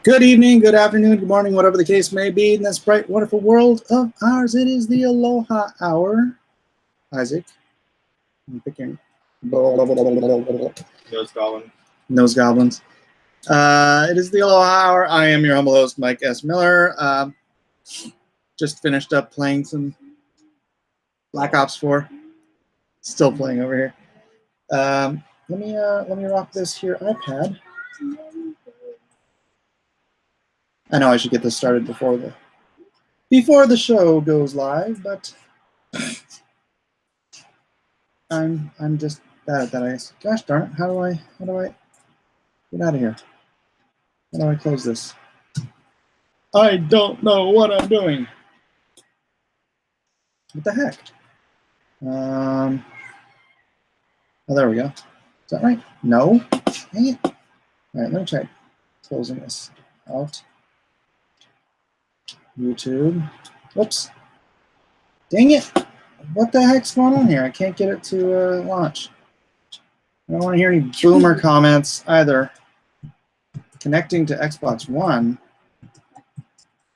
Good evening, good afternoon, good morning, whatever the case may be in this bright, wonderful world of ours. It is the Aloha Hour. Isaac, I'm picking Nose goblin. Nose Goblins. It is the Aloha Hour. I am your humble host, Mike S. Miller. Just finished up playing some Black Ops 4. Still playing over here. Let me rock this here iPad. I know I should get this started before the show goes live, but I'm just bad at that, I guess. Gosh darn it! How do I get out of here? How do I close this? I don't know what I'm doing. What the heck? Oh, there we go. Is that right? No. Dang it. All right, let me try closing this out. YouTube. Whoops. Dang it. What the heck's going on here? I can't get it to launch. I don't want to hear any boomer comments either. Connecting to Xbox One.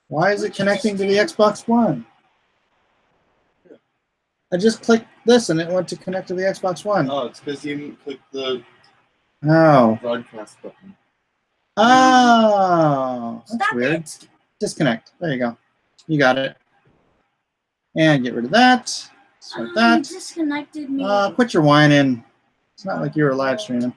Why is it connecting to the Xbox One? I just clicked this and it went to connect to the Xbox One. Oh, it's because you didn't click the broadcast button. Oh, that's Stop weird. it. Disconnect. There you go. You got it. And get rid of that. Start You that. disconnected me. Quit your whining. It's not like you were live streaming.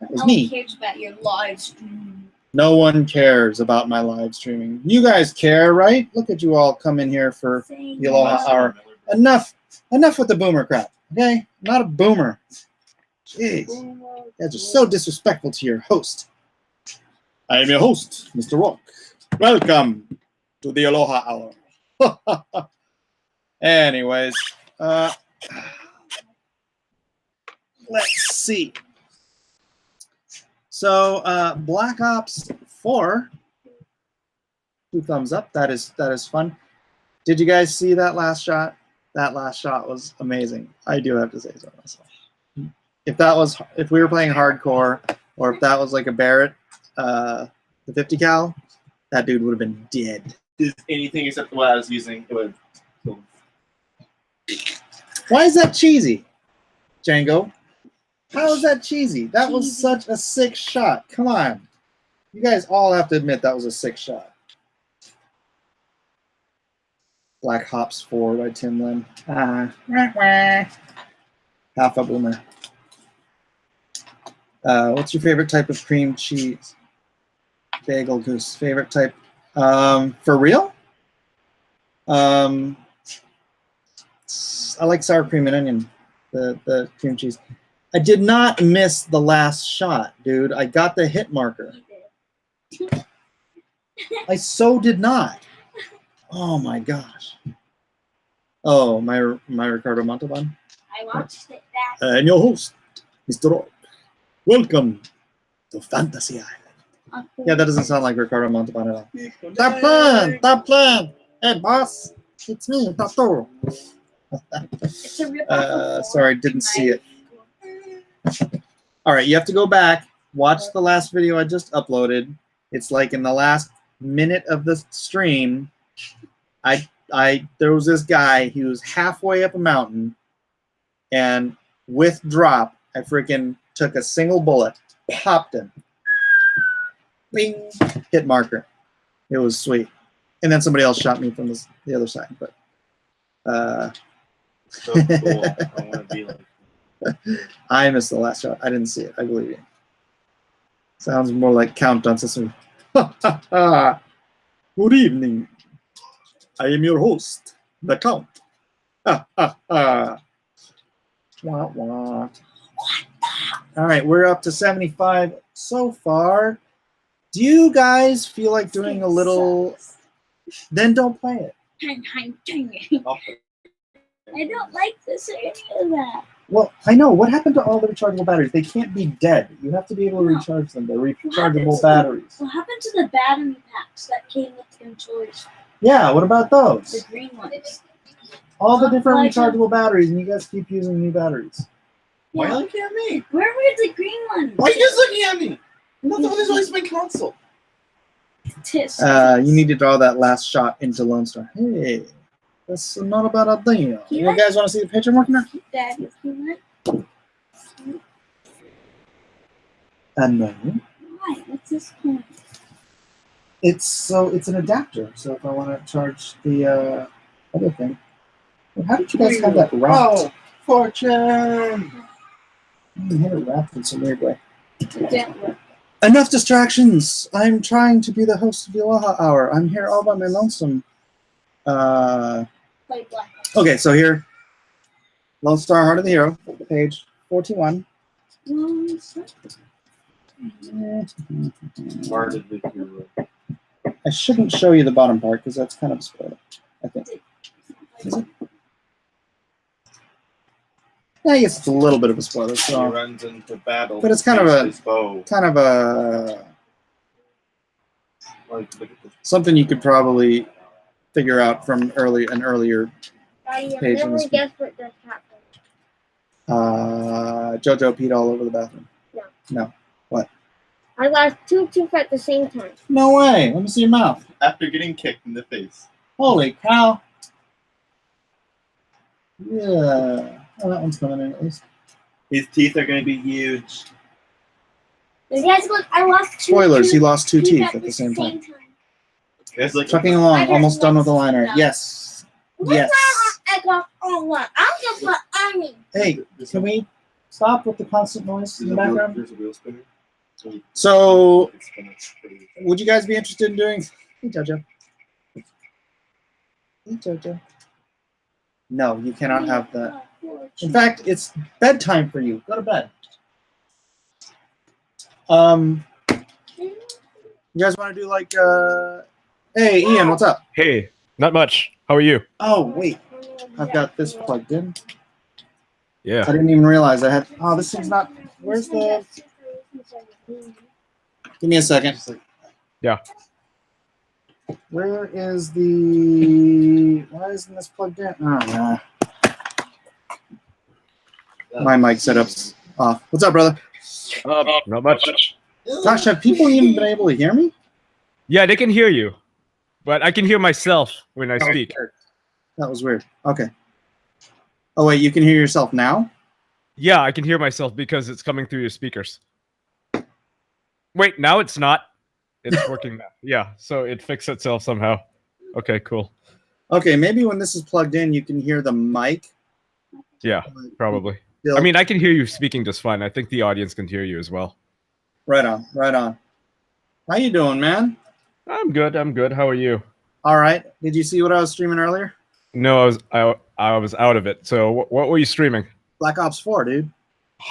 That was No one me. cares about your live stream. No one cares about my live streaming. You guys care, right? Look at you all come in here for the Aloha Hour. Enough with the boomer crap, okay? I'm not a boomer. Jeez. You guys are so disrespectful to your host. I am your host, Mr. Rock. Welcome to the Aloha Hour. Anyways, let's see. So, Black Ops 4, 2 thumbs up. That is fun. Did you guys see that last shot? That last shot was amazing. I do have to say so myself. If we were playing hardcore, or if that was like a Barrett, the 50 cal, that dude would have been dead. Is anything except what I was using, it would kill. Why is that cheesy, Django? How is that cheesy? That was such a sick shot. Come on. You guys all have to admit that was a sick shot. Black Ops 4 by Tim Lin. Half a boomer. What's your favorite type of cream cheese? Bagel Goose. Favorite type? For real? I like sour cream and onion. The cream cheese. I did not miss the last shot, dude. I got the hit marker. I so did not. Oh my gosh. Oh, my Ricardo Montalban. I watched it back. And your host, Mr. Rock. Welcome to Fantasy Island. Yeah, that doesn't sound like Ricardo Montalban at all. Top plan. Hey, boss. It's me, Tato. It's a rip-off of Sorry, didn't see it. All right, you have to go back, watch the last video I just uploaded. It's like in the last minute of the stream, there was this guy, he was halfway up a mountain, and with drop, I freaking took a single bullet, popped him, bing, hit marker. It was sweet. And then somebody else shot me from the other side, but So cool. I want to be like. I missed the last shot. I didn't see it. I believe you. Sounds more like Count on Sesame. Good evening. I am your host, the Count. Wah, wah. All right, we're up to 75 so far. Do you guys feel like doing a little? Then don't play it. I don't like this or any of that. Well, I know. What happened to all the rechargeable batteries? They can't be dead. You have to be able to recharge them. They're rechargeable batteries. What happened to the battery packs that came with the controllers? Yeah, what about those? The green ones. All the different rechargeable batteries, and you guys keep using new batteries. Why are you looking at me? Where were the green ones? Why are you guys looking at me? I'm not the one who's always my console. Tisk. You need to draw that last shot into Lone Star. Hey, that's not a bad idea. You guys want to see the picture I'm working on? Daddy, if you want. No. Why? What's this point? It's an adapter. So if I want to charge the other thing. Well, how did you guys have that wrapped? Oh, fortune! You had it wrapped in some weird way. It didn't work. Enough distractions. I'm trying to be the host of the Aloha Hour. I'm here all by my lonesome. Play Blacklist. Okay, so here, Lone Star Heart of the Hero, page 41. Part of the hero. I shouldn't show you the bottom part because that's kind of a spoiler, I think. Is it? Yeah, I guess it's a little bit of a spoiler. He So, runs into battle. but it's kind of his bow. Like, look at this. something you could probably figure out from an earlier. Daddy, I Page in never this- guessed what just happened. JoJo peed all over the bathroom. I lost two teeth at the same time. No way. Let me see your mouth. After getting kicked in the face. Holy cow. Yeah. Oh, that one's coming in at least. His teeth are going to be huge. Guys, look, I lost two Spoilers, he teeth lost two teeth at the same time. It's like Trucking along, almost done with the liner. Yes. Yes. I got all one. I'm just what I mean. Hey, can we stop with the constant noise in the background? There's a wheel spinner. So, It's gonna spin. would you guys be interested in doing... Hey, JoJo. Hey, JoJo. No, you cannot have that. In fact, it's bedtime for you. Go to bed. You guys want to do like... Hey, Ian, what's up? Hey, not much. How are you? Oh, wait. I've got this plugged in. I Yeah. didn't even realize I had... Oh, this thing's not... Where's the... Give me a second. Just like, Where is the... Why isn't this plugged in? Oh, no. My mic setup's off. What's up, brother? Not much. Gosh, have people even been able to hear me? Yeah, they can hear you, but I can hear myself when I speak. That was weird. Okay. Oh, wait, you can hear yourself now? Yeah, I can hear myself because it's coming through your speakers. Wait, now it's not. It's working now. Yeah, so it fixed itself somehow. Okay, cool. Okay, maybe when this is plugged in, you can hear the mic. Yeah, probably. Still- I mean, I can hear you speaking just fine. I think the audience can hear you as well. Right on, right on. How you doing, man? I'm good. I'm good. How are you? All right. Did you see what I was streaming earlier? No, I was out of it. So what were you streaming? Black Ops 4, dude.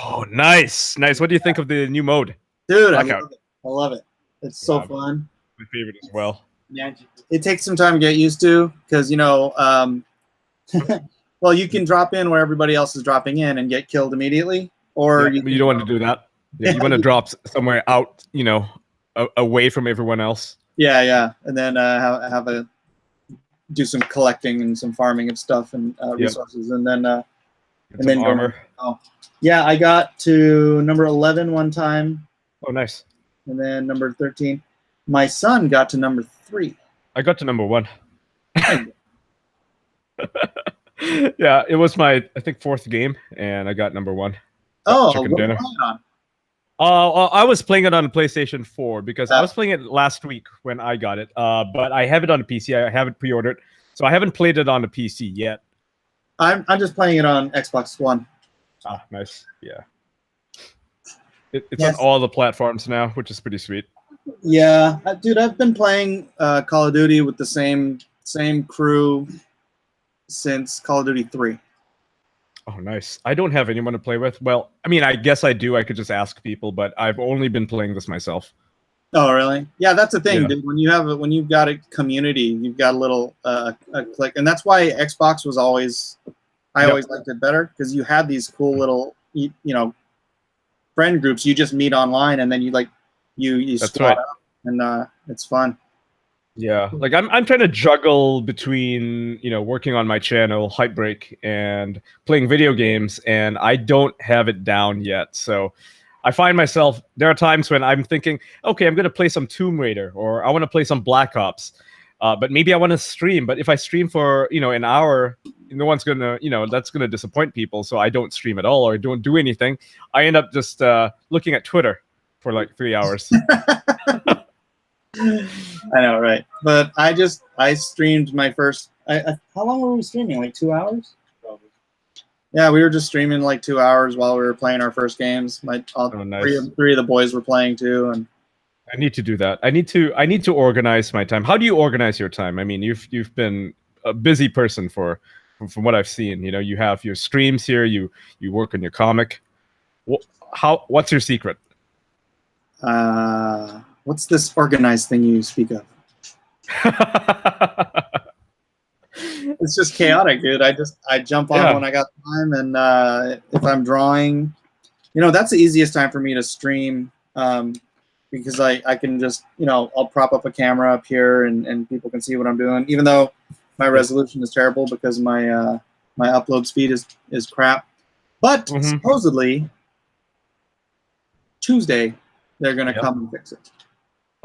Oh, nice, nice. What do you think of the new mode? Dude, I Blackout. love it. I love it. It's so Yeah. fun. My favorite as well. It takes some time to get used to because, you know, well, you can drop in where everybody else is dropping in and get killed immediately. Or Yeah, but you don't want to do that. Yeah, you want to drop somewhere out, you know, away from everyone else. Yeah, yeah. And then do some collecting and some farming of stuff and resources. And then, Get And some then go- armor. yeah, I got to number 11 one time Oh, nice. and then number 13. My son got to number 3. I got to number 1. Yeah, it was my, I think, 4th game, and I got number 1. Oh, chicken what dinner. was I on? I was playing it on PlayStation 4 because I Ah. was playing it last week when I got it. But I have it on the PC. I have it pre-ordered, so I haven't played it on the PC yet. I'm just playing it on Xbox One. Ah, nice. Yeah. It's Yes. on all the platforms now, which is pretty sweet. Yeah, dude, I've been playing Call of Duty with the same crew since Call of Duty 3. Oh, nice. I don't have anyone to play with. Well, I mean, I guess I do. I could just ask people, but I've only been playing this myself. Oh, really? Yeah, that's the thing, Yeah. dude. When you've got a community, you've got a little a click, and that's why Xbox was always. I Yep. always liked it better because you had these cool little, you know, friend groups. You just meet online, and then you That's squad right. up, and it's fun. Yeah, like I'm trying to juggle between, you know, working on my channel, Hypebreak, and playing video games, and I don't have it down yet. So I find myself, there are times when I'm thinking, okay, I'm going to play some Tomb Raider, or I want to play some Black Ops, but maybe I want to stream. But if I stream for, an hour, no one's going to, that's going to disappoint people. So I don't stream at all, or don't do anything. I end up just looking at Twitter for like 3 hours. I know, right? But I streamed my first. How long were we streaming? Like 2 hours? Probably. Yeah, we were just streaming like 2 hours while we were playing our first games. Nice. Three of the boys were playing too, and I need to do that. I need to organize my time. How do you organize your time? I mean, you've been a busy person from what I've seen. You have your streams here. You work on your comic. What's your secret? What's this organized thing you speak of? It's just chaotic, dude. I jump on when I got time, and if I'm drawing, that's the easiest time for me to stream, because I can just, I'll prop up a camera up here and people can see what I'm doing, even though my resolution is terrible because my my upload speed is crap. But supposedly Tuesday they're gonna come and fix it.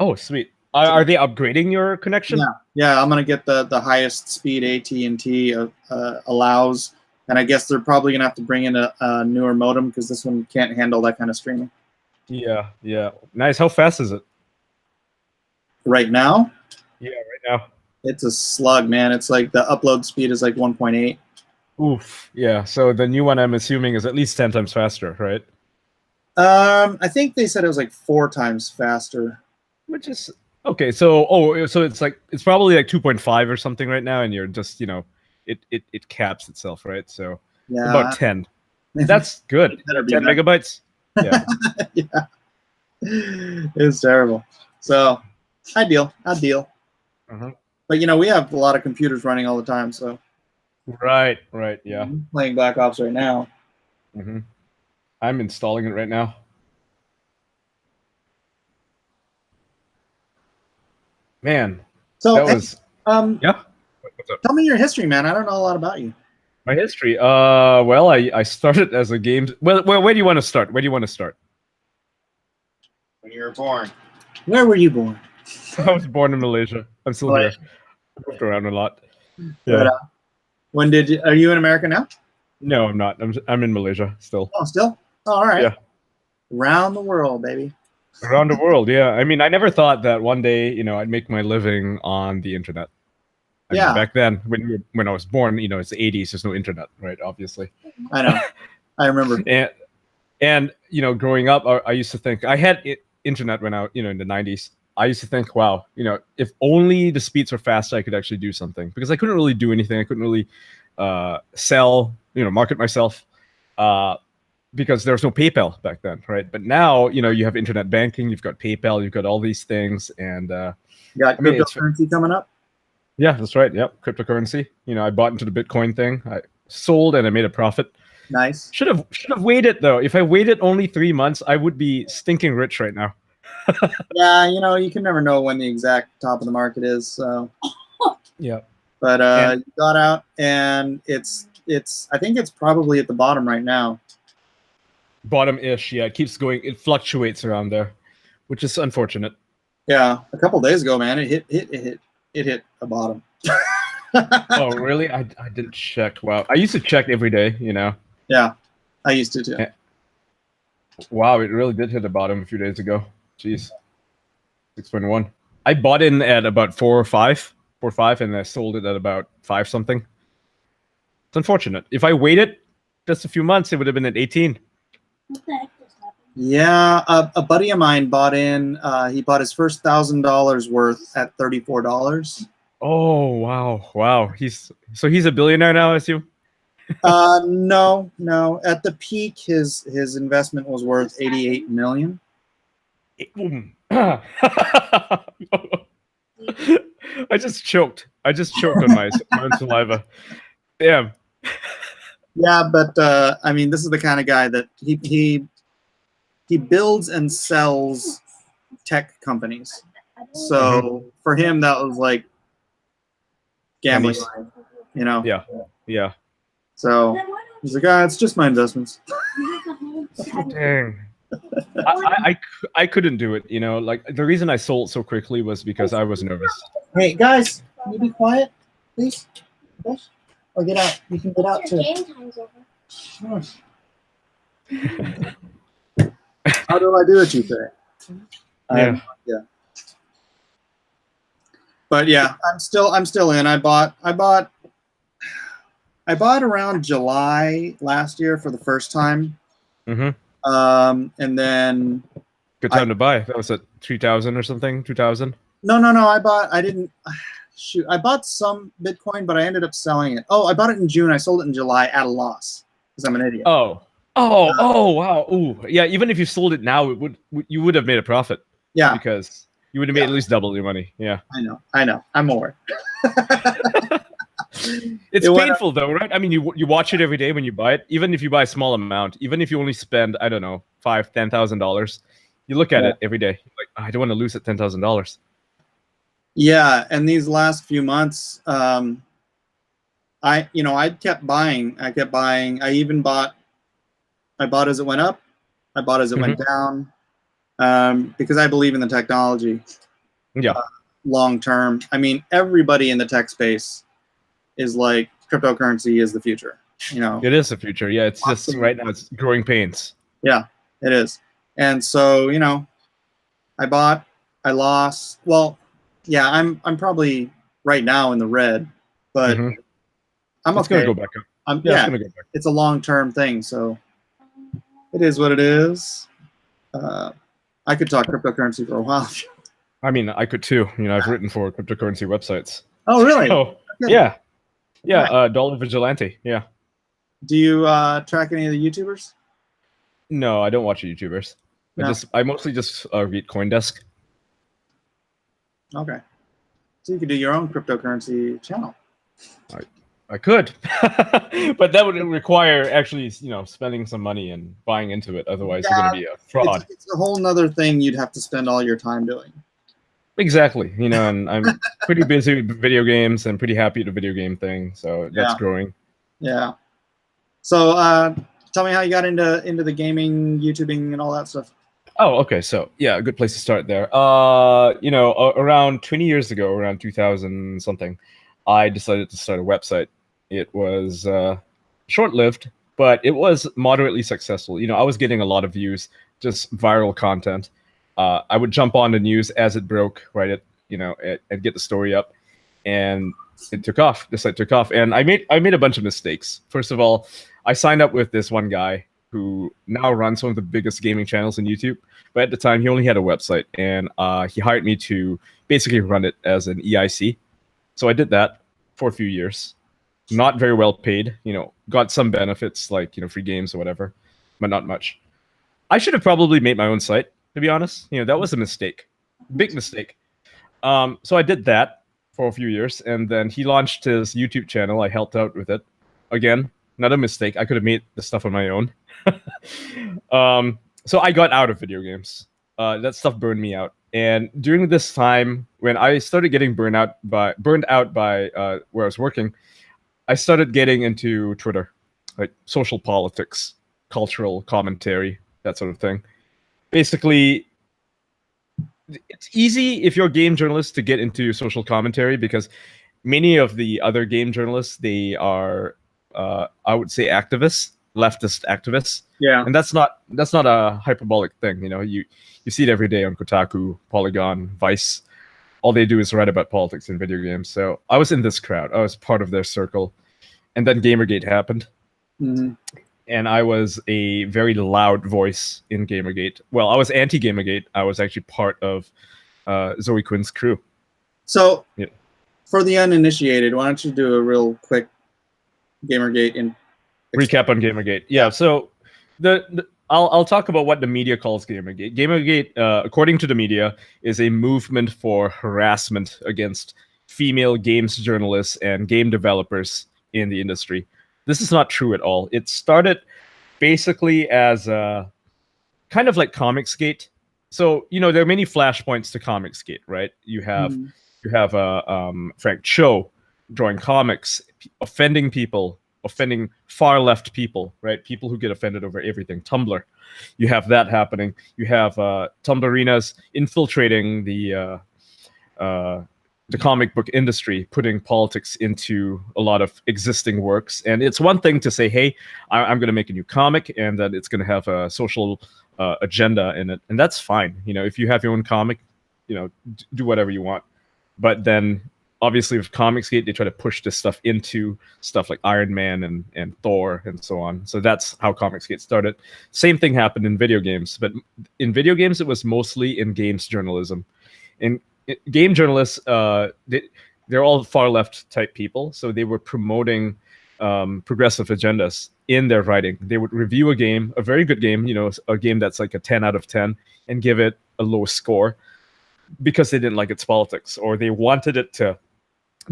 Oh, sweet. Are they upgrading your connection? Yeah. I'm gonna get the highest speed AT&T allows, and I guess they're probably gonna have to bring in a newer modem because this one can't handle that kind of streaming. Yeah. Nice. How fast is it? Right now? Yeah, right now. It's a slug, man. It's like the upload speed is like 1.8. Oof. Yeah. So the new one, I'm assuming, is at least 10 times faster, right? I think they said it was like 4 times faster. Which is okay. So so it's probably like 2.5 or something right now, and you're just it caps itself, right? So Yeah, about 10. That's good. It better be 10 better. megabytes. Yeah. Yeah, it's terrible. So ideal. But we have a lot of computers running all the time, so Right. Yeah. I'm playing Black Ops right now. I'm installing it right now. Man, So that was yeah. What's up? tell me your history, man. I don't know a lot about you. My history. Well, I started as a game. Well, where do you want to start? When When you were born. Where were you born? I was born in Malaysia. I'm still here. I moved around a lot. Yeah. But, when did you? Are you in America now? No, I'm not. I'm in Malaysia still. Oh, still? Oh, all right. Yeah. Around the world, baby. Around the world, yeah. I mean, I never thought that one day, I'd make my living on the internet. I mean, back then, when I was born, it's the 80s. There's no internet, right? Obviously. I know. I remember. And growing up, I used to think I had internet when I, in the 90s. I used to think, wow, if only the speeds were faster, I could actually do something, because I couldn't really do anything. I couldn't really sell, market myself, because there was no PayPal back then, right? But now, you have internet banking, you've got PayPal, you've got all these things, and You got cryptocurrency coming up? yeah, that's right. Yep, cryptocurrency. I bought into the Bitcoin thing. I sold and I made a profit. Nice. Should have waited though. If I waited only 3 months, I would be stinking rich right now. Yeah, you can never know when the exact top of the market is. So. Yeah. But you got out, and it's. I think it's probably at the bottom right now. Bottom-ish. Yeah, it keeps going. It fluctuates around there, which is unfortunate. Yeah, a couple days ago, man, it hit a bottom. Oh, really? I didn't check. Wow. I used to check every day. Yeah, I used to too. Wow, it really did hit the bottom a few days ago. Jeez. 6.1. I bought in at about 4 or 5, and I sold it at about 5 something. It's unfortunate. If I waited just a few months, it would have been at 18. What the heck just happened? Yeah, a buddy of mine bought in. He bought his first $1,000 worth at $34. Oh wow! He's a billionaire now, I assume. No. At the peak, his investment was worth $88 million. I just choked. On my own saliva. Damn. Yeah, but I mean, this is the kind of guy that he builds and sells tech companies. So for him, that was like gambling, Yeah. So he's like, it's just my investments. Dang. I couldn't do it. You know, like the reason I sold so quickly was because I was nervous. Hey guys, can you be quiet, please? Yes. Or get out. You can get out Your too. game time's over. How do I do it, you say? Yeah. Yeah. But yeah, I'm still in. I bought around July last year for the first time. Mm-hmm. And then Good time to buy. That was at 3,000 or something. 2,000. no. I bought some Bitcoin, but I ended up selling it. Oh, I bought it in June. I sold it in July at a loss because I'm an idiot. Oh, wow. Ooh, yeah. Even if you sold it now, you would have made a profit. Yeah, Because you would have made at least double your money. Yeah. I know. I'm aware. It's It went painful though, right? I mean, you watch it every day when you buy it. Even if you buy a small amount, even if you only spend, I don't know, $5,000-$10,000, you look at Yeah. it every day. You're like, I don't want to lose that $10,000. Yeah, and these last few months, I kept buying. I bought as it went up. I bought as it went down, because I believe in the technology Yeah. long term. I mean, everybody in the tech space is like cryptocurrency is the future. You know, It is the future. Yeah, it's just right now it's growing pains. yeah, it is. And so, I bought, I lost. Well, yeah, I'm probably right now in the red, but Mhm. I'm It's okay. gonna go back up. I'm, Yeah, yeah, it's gonna go back. it's a long-term thing, so it is what it is. I could talk cryptocurrency for a while. I mean, I could too. You know, I've written for cryptocurrency websites. Oh, really? So, Okay. yeah. Dollar Vigilante. Yeah. Do you track any of the YouTubers? No, I don't watch YouTubers. No. I mostly just read CoinDesk. Okay. So you could do your own cryptocurrency channel. I could, but that would require actually, spending some money and buying into it. Otherwise, you're going to be a fraud. It's a whole nother thing you'd have to spend all your time doing. Exactly. And I'm pretty busy with video games and pretty happy with the video game thing. So that's Yeah. growing. Yeah. So tell me how you got into the gaming, YouTubing, and all that stuff. Oh, okay. So yeah, a good place to start there. Around 20 years ago, around 2000 something, I decided to start a website. It was short-lived, but it was moderately successful. I was getting a lot of views, just viral content. I would jump on the news as it broke, write it, and get the story up, and it took off. The site took off, and I made a bunch of mistakes. First of all, I signed up with this one guy who now runs one of the biggest gaming channels on YouTube. But at the time, he only had a website, and he hired me to basically run it as an EIC. So I did that for a few years. Not very well paid, got some benefits like, free games or whatever, but not much. I should have probably made my own site, to be honest. That was a mistake. Big mistake. So I did that for a few years, and then he launched his YouTube channel. I helped out with it. Again, another mistake. I could have made the stuff on my own. So I got out of video games. That stuff burned me out. And during this time, when I started getting burned out by where I was working, I started getting into Twitter, like social politics, cultural commentary, that sort of thing. Basically, it's easy if you're a game journalist to get into social commentary because many of the other game journalists, they are, I would say, activists, leftist activists. Yeah. And that's not a hyperbolic thing. You see it every day on Kotaku, Polygon, Vice. All they do is write about politics in video games. So I was in this crowd. I was part of their circle. And then Gamergate happened. Mm-hmm. And I was a very loud voice in Gamergate. Well, I was anti-Gamergate. I was actually part of Zoe Quinn's crew. So, Yeah. For the uninitiated, why don't you do a real quick Gamergate recap on Gamergate? Yeah. So I'll talk about what the media calls Gamergate. Gamergate, according to the media, is a movement for harassment against female games journalists and game developers in the industry. This is not true at all. It started basically as kind of like Comicsgate. So there are many flashpoints to Comicsgate, right? You have Frank Cho drawing comics, offending people, offending far left people, right? People who get offended over everything. Tumblr, you have that happening. You have Tumblrinas infiltrating the comic book industry, putting politics into a lot of existing works. And it's one thing to say, hey, I'm going to make a new comic and that it's going to have a social agenda in it. And that's fine. You know, if you have your own comic, you know, do whatever you want. But then obviously with Comicsgate, they try to push this stuff into stuff like Iron Man and Thor and so on. So that's how Comicsgate started. Same thing happened in video games. But in video games, it was mostly in games journalism. In game journalists, they're all far left type people, so they were promoting progressive agendas in their writing. They would review a game, a very good game, you know, a game that's like a 10 out of 10, and give it a low score because they didn't like its politics, or they wanted it to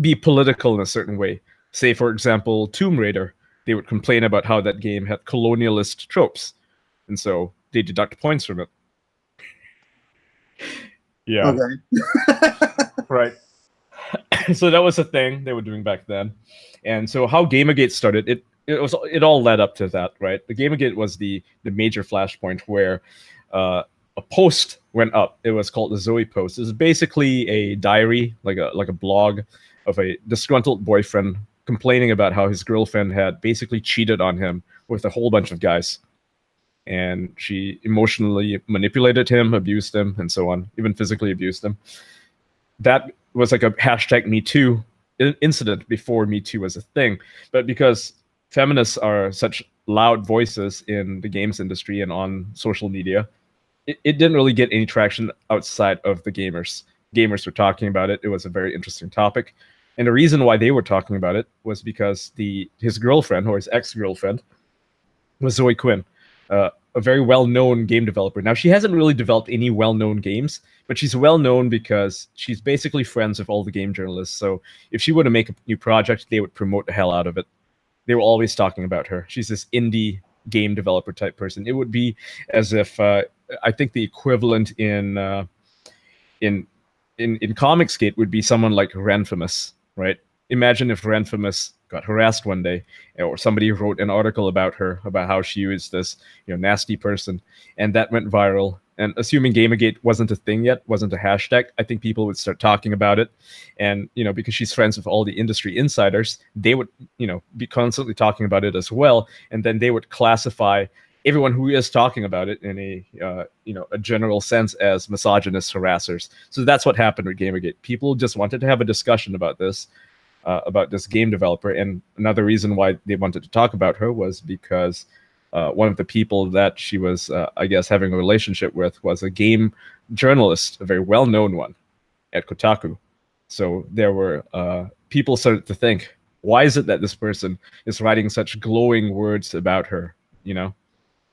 be political in a certain way. Say, for example, Tomb Raider, they would complain about how that game had colonialist tropes, and so they deduct points from it. Yeah. Okay. Right. So that was a thing they were doing back then. And so how Gamergate started, it all led up to that, right? The Gamergate was the major flashpoint where a post went up. It was called the Zoe Post. It was basically a diary, like a blog of a disgruntled boyfriend complaining about how his girlfriend had basically cheated on him with a whole bunch of guys. And she emotionally manipulated him, abused him, and so on, even physically abused him. That was like a hashtag Me Too incident before Me Too was a thing. But because feminists are such loud voices in the games industry and on social media, it didn't really get any traction outside of the gamers. Gamers were talking about it. It was a very interesting topic. And the reason why they were talking about it was because his girlfriend, or his ex-girlfriend, was Zoe Quinn. A very well-known game developer. Now, she hasn't really developed any well-known games, but she's well-known because she's basically friends with all the game journalists. So if she were to make a new project, they would promote the hell out of it. They were always talking about her. She's this indie game developer type person. It would be as if I think the equivalent in Comicsgate would be someone like Renfamous, right? Imagine if Renfamous got harassed one day, or somebody wrote an article about her, about how she was this, you know, nasty person, and that went viral. And assuming Gamergate wasn't a thing yet, wasn't a hashtag, I think people would start talking about it. And, you know, because she's friends with all the industry insiders, they would, you know, be constantly talking about it as well. And then they would classify everyone who is talking about it in a, you know, a general sense as misogynist harassers. So that's what happened with Gamergate. People just wanted to have a discussion about this game developer. And another reason why they wanted to talk about her was because one of the people that she was, I guess, having a relationship with was a game journalist, a very well-known one at Kotaku. So there were people started to think, why is it that this person is writing such glowing words about her? You know,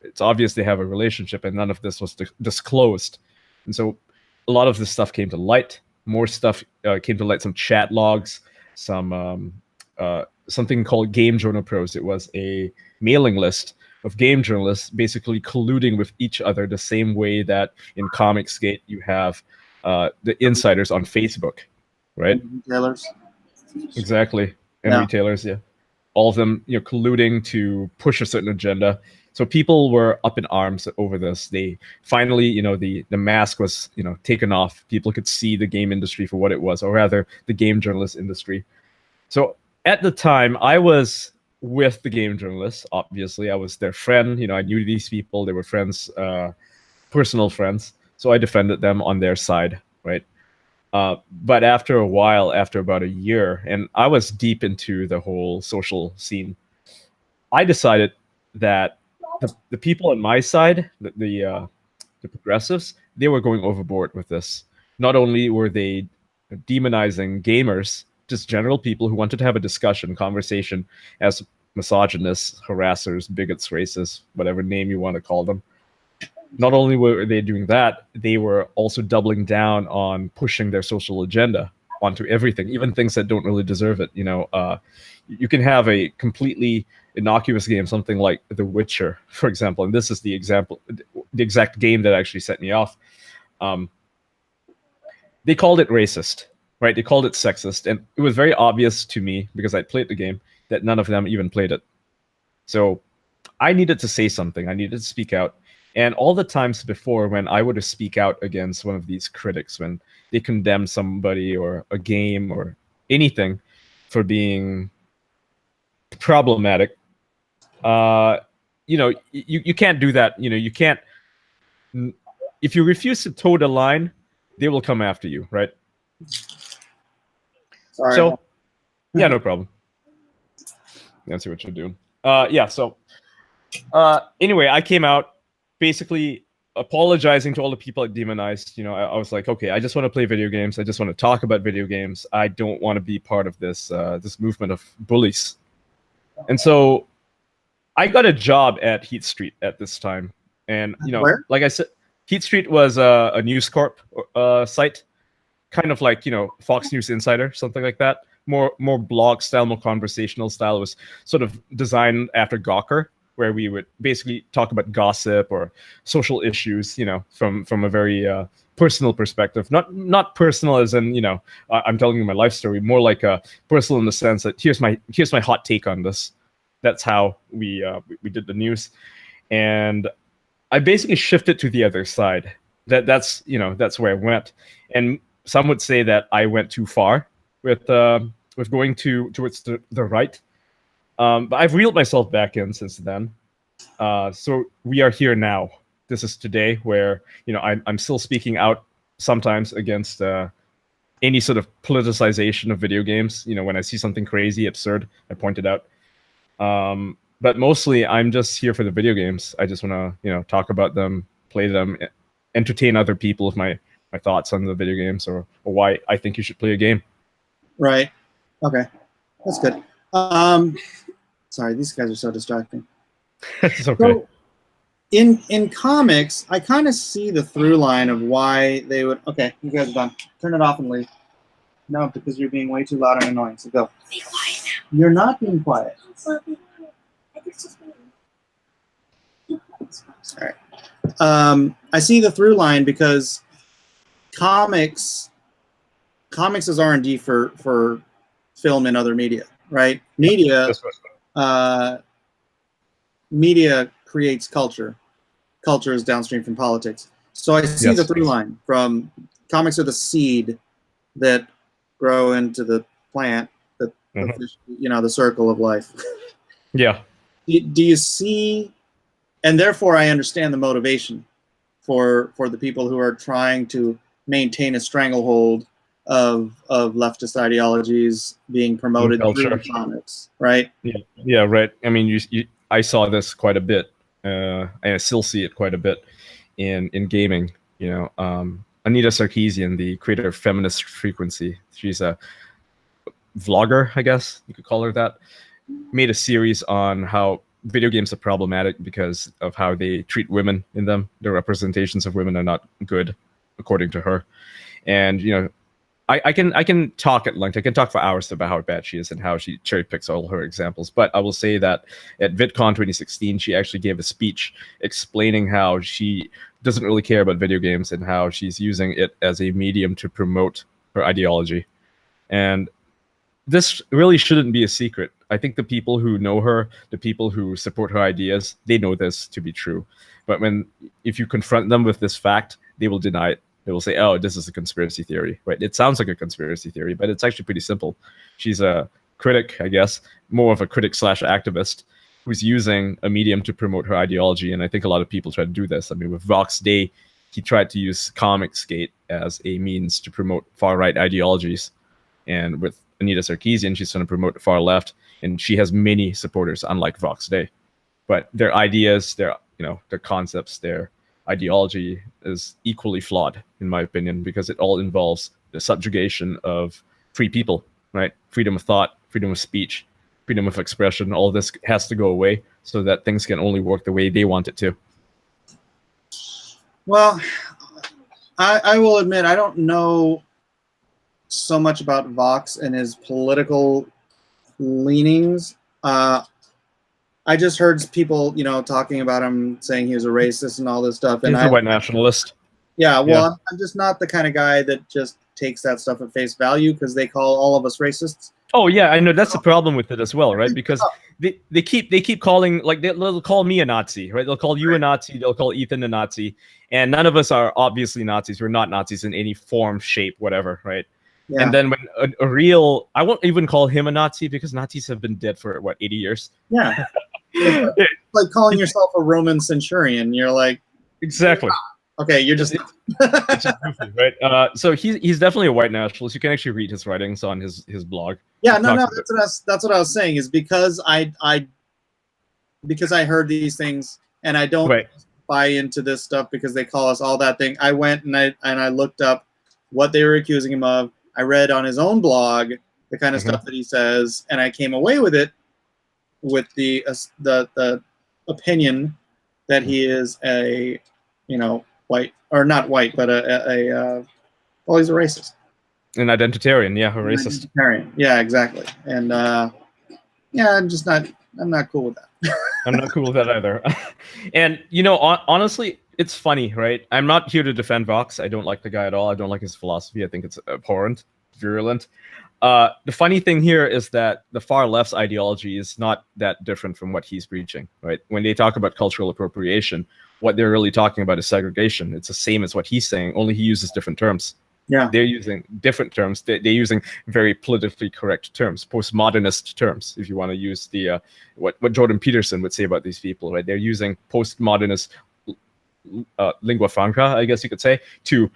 it's obvious they have a relationship, and none of this was disclosed. And so a lot of this stuff came to light. More stuff came to light, some chat logs, some something called Game Journal Pros. It was a mailing list of game journalists basically colluding with each other the same way that in Comicsgate you have the insiders on Facebook, right? Retailers. Exactly. And Yeah. retailers, yeah. All of them, you know, colluding to push a certain agenda. So people were up in arms over this. They finally, you know, the mask was, you know, taken off. People could see the game industry for what it was, or rather the game journalist industry. So at the time, I was with the game journalists. Obviously, I was their friend. You know, I knew these people. They were friends, personal friends. So I defended them on their side, right? But after a while, after about a year, and I was deep into the whole social scene, I decided that the people on my side, the progressives, they were going overboard with this. Not only were they demonizing gamers, just general people who wanted to have a discussion, conversation, as misogynists, harassers, bigots, racists, whatever name you want to call them. Not only were they doing that, they were also doubling down on pushing their social agenda onto everything, even things that don't really deserve it. You know, you can have a completely innocuous game, something like The Witcher, for example, and this is the example, the exact game that actually set me off. They called it racist, right? They called it sexist, and it was very obvious to me because I'd played the game. that none of them even played it. So I needed to say something. I needed to speak out. And all the times before when I would speak out against one of these critics, when they condemn somebody or a game or anything for being problematic, you can't do that. You can't. If you refuse to toe the line, they will come after you, right? Sorry. So, yeah, no problem. Let's see what you're doing. Yeah. So, anyway, I came out basically apologizing to all the people I demonized. I was like, okay, I just want to play video games. I just want to talk about video games. I don't want to be part of this this movement of bullies. And so, I got a job at Heat Street at this time, and Where? like I said, Heat Street was a News Corp site, kind of like Fox News Insider, something like that. More blog style, more conversational style. It was sort of designed after Gawker, where we would basically talk about gossip or social issues, from a very personal perspective. Not personal as in I'm telling you my life story. More like personal in the sense that here's my hot take on this. That's how we did the news, and I basically shifted to the other side. That's where I went, and some would say that I went too far with going towards the right. But I've reeled myself back in since then. So we are here now. This is today where I'm still speaking out sometimes against any sort of politicization of video games. When I see something crazy, absurd, I point it out. But mostly I'm just here for the video games. I just want to talk about them, play them, entertain other people with my thoughts on the video games or why I think you should play a game. Right. Okay. That's good. Sorry, these guys are so distracting. It's okay. So, in comics, I kind of see the through line of why they would. Okay, you guys are done. Turn it off and leave. No, because you're being way too loud and annoying. So go. Be quiet You're not being quiet. now. I think it's just me. All right. I see the through line because comics is R&D for film and other media, right? Media creates culture. Culture is downstream from politics. So I see the through line from comics are the seed that grow into the plant, the circle of life. Yeah. Do you see, and therefore I understand the motivation for the people who are trying to maintain a stranglehold of leftist ideologies being promoted through comics, right? Yeah, right. I mean, I saw this quite a bit, and I still see it quite a bit in gaming. Anita Sarkeesian, the creator of Feminist Frequency, she's a vlogger, I guess you could call her that, made a series on how video games are problematic because of how they treat women in them. The representations of women are not good, according to her. And I can talk at length. I can talk for hours about how bad she is and how she cherry picks all her examples. But I will say that at VidCon 2016, she actually gave a speech explaining how she doesn't really care about video games and how she's using it as a medium to promote her ideology. And this really shouldn't be a secret. I think the people who know her, the people who support her ideas, they know this to be true. But if you confront them with this fact, they will deny it. They will say, oh, this is a conspiracy theory, right? It sounds like a conspiracy theory, but it's actually pretty simple. She's a critic, I guess, more of a critic / activist who's using a medium to promote her ideology. And I think a lot of people try to do this. I mean, with Vox Day, he tried to use Comicsgate as a means to promote far-right ideologies. And with Anita Sarkeesian, she's trying to promote far left, and she has many supporters, unlike Vox Day. But their ideas, their concepts, their ideology is equally flawed, in my opinion, because it all involves the subjugation of free people, right? Freedom of thought, freedom of speech, freedom of expression. All this has to go away so that things can only work the way they want it to. Well, I will admit I don't know so much about Vox and his political leanings. I just heard people, talking about him, saying he was a racist and all this stuff. And He's a white nationalist. Yeah, well, yeah. I'm just not the kind of guy that just takes that stuff at face value because they call all of us racists. Oh yeah, I know that's the problem with it as well, right? Because they keep calling, like they'll call me a Nazi, right? They'll call you a Nazi, they'll call Ethan a Nazi, and none of us are obviously Nazis. We're not Nazis in any form, shape, whatever, right? Yeah. And then when a real, I won't even call him a Nazi because Nazis have been dead for what, 80 years? Yeah. It's like calling yourself a Roman centurion. You're like, Exactly. okay, you're just. It's just goofy, right? So he's definitely a white nationalist. You can actually read his writings on his blog. Yeah, He no, talks no, about- that's what I was saying is because I heard these things and I don't Right. buy into this stuff because they call us all that thing. I went and I looked up what they were accusing him of. I read on his own blog the kind of stuff that he says, and I came away with it with the opinion that he is a, you know, white or not white, but well, he's a racist. An identitarian, yeah, a racist. Identitarian. Yeah, exactly. And yeah, I'm not cool with that. I'm not cool with that either. And you know, honestly, it's funny, right? I'm not here to defend Vox. I don't like the guy at all. I don't like his philosophy. I think it's abhorrent, virulent. The funny thing here is that the far left's ideology is not that different from what he's preaching, right? When they talk about cultural appropriation, what they're really talking about is segregation. It's the same as what he's saying, only he uses different terms. Yeah. They're using different terms. They're using very politically correct terms, postmodernist terms, if you want to use the what Jordan Peterson would say about these people, right? They're using postmodernist lingua franca, I guess you could say, to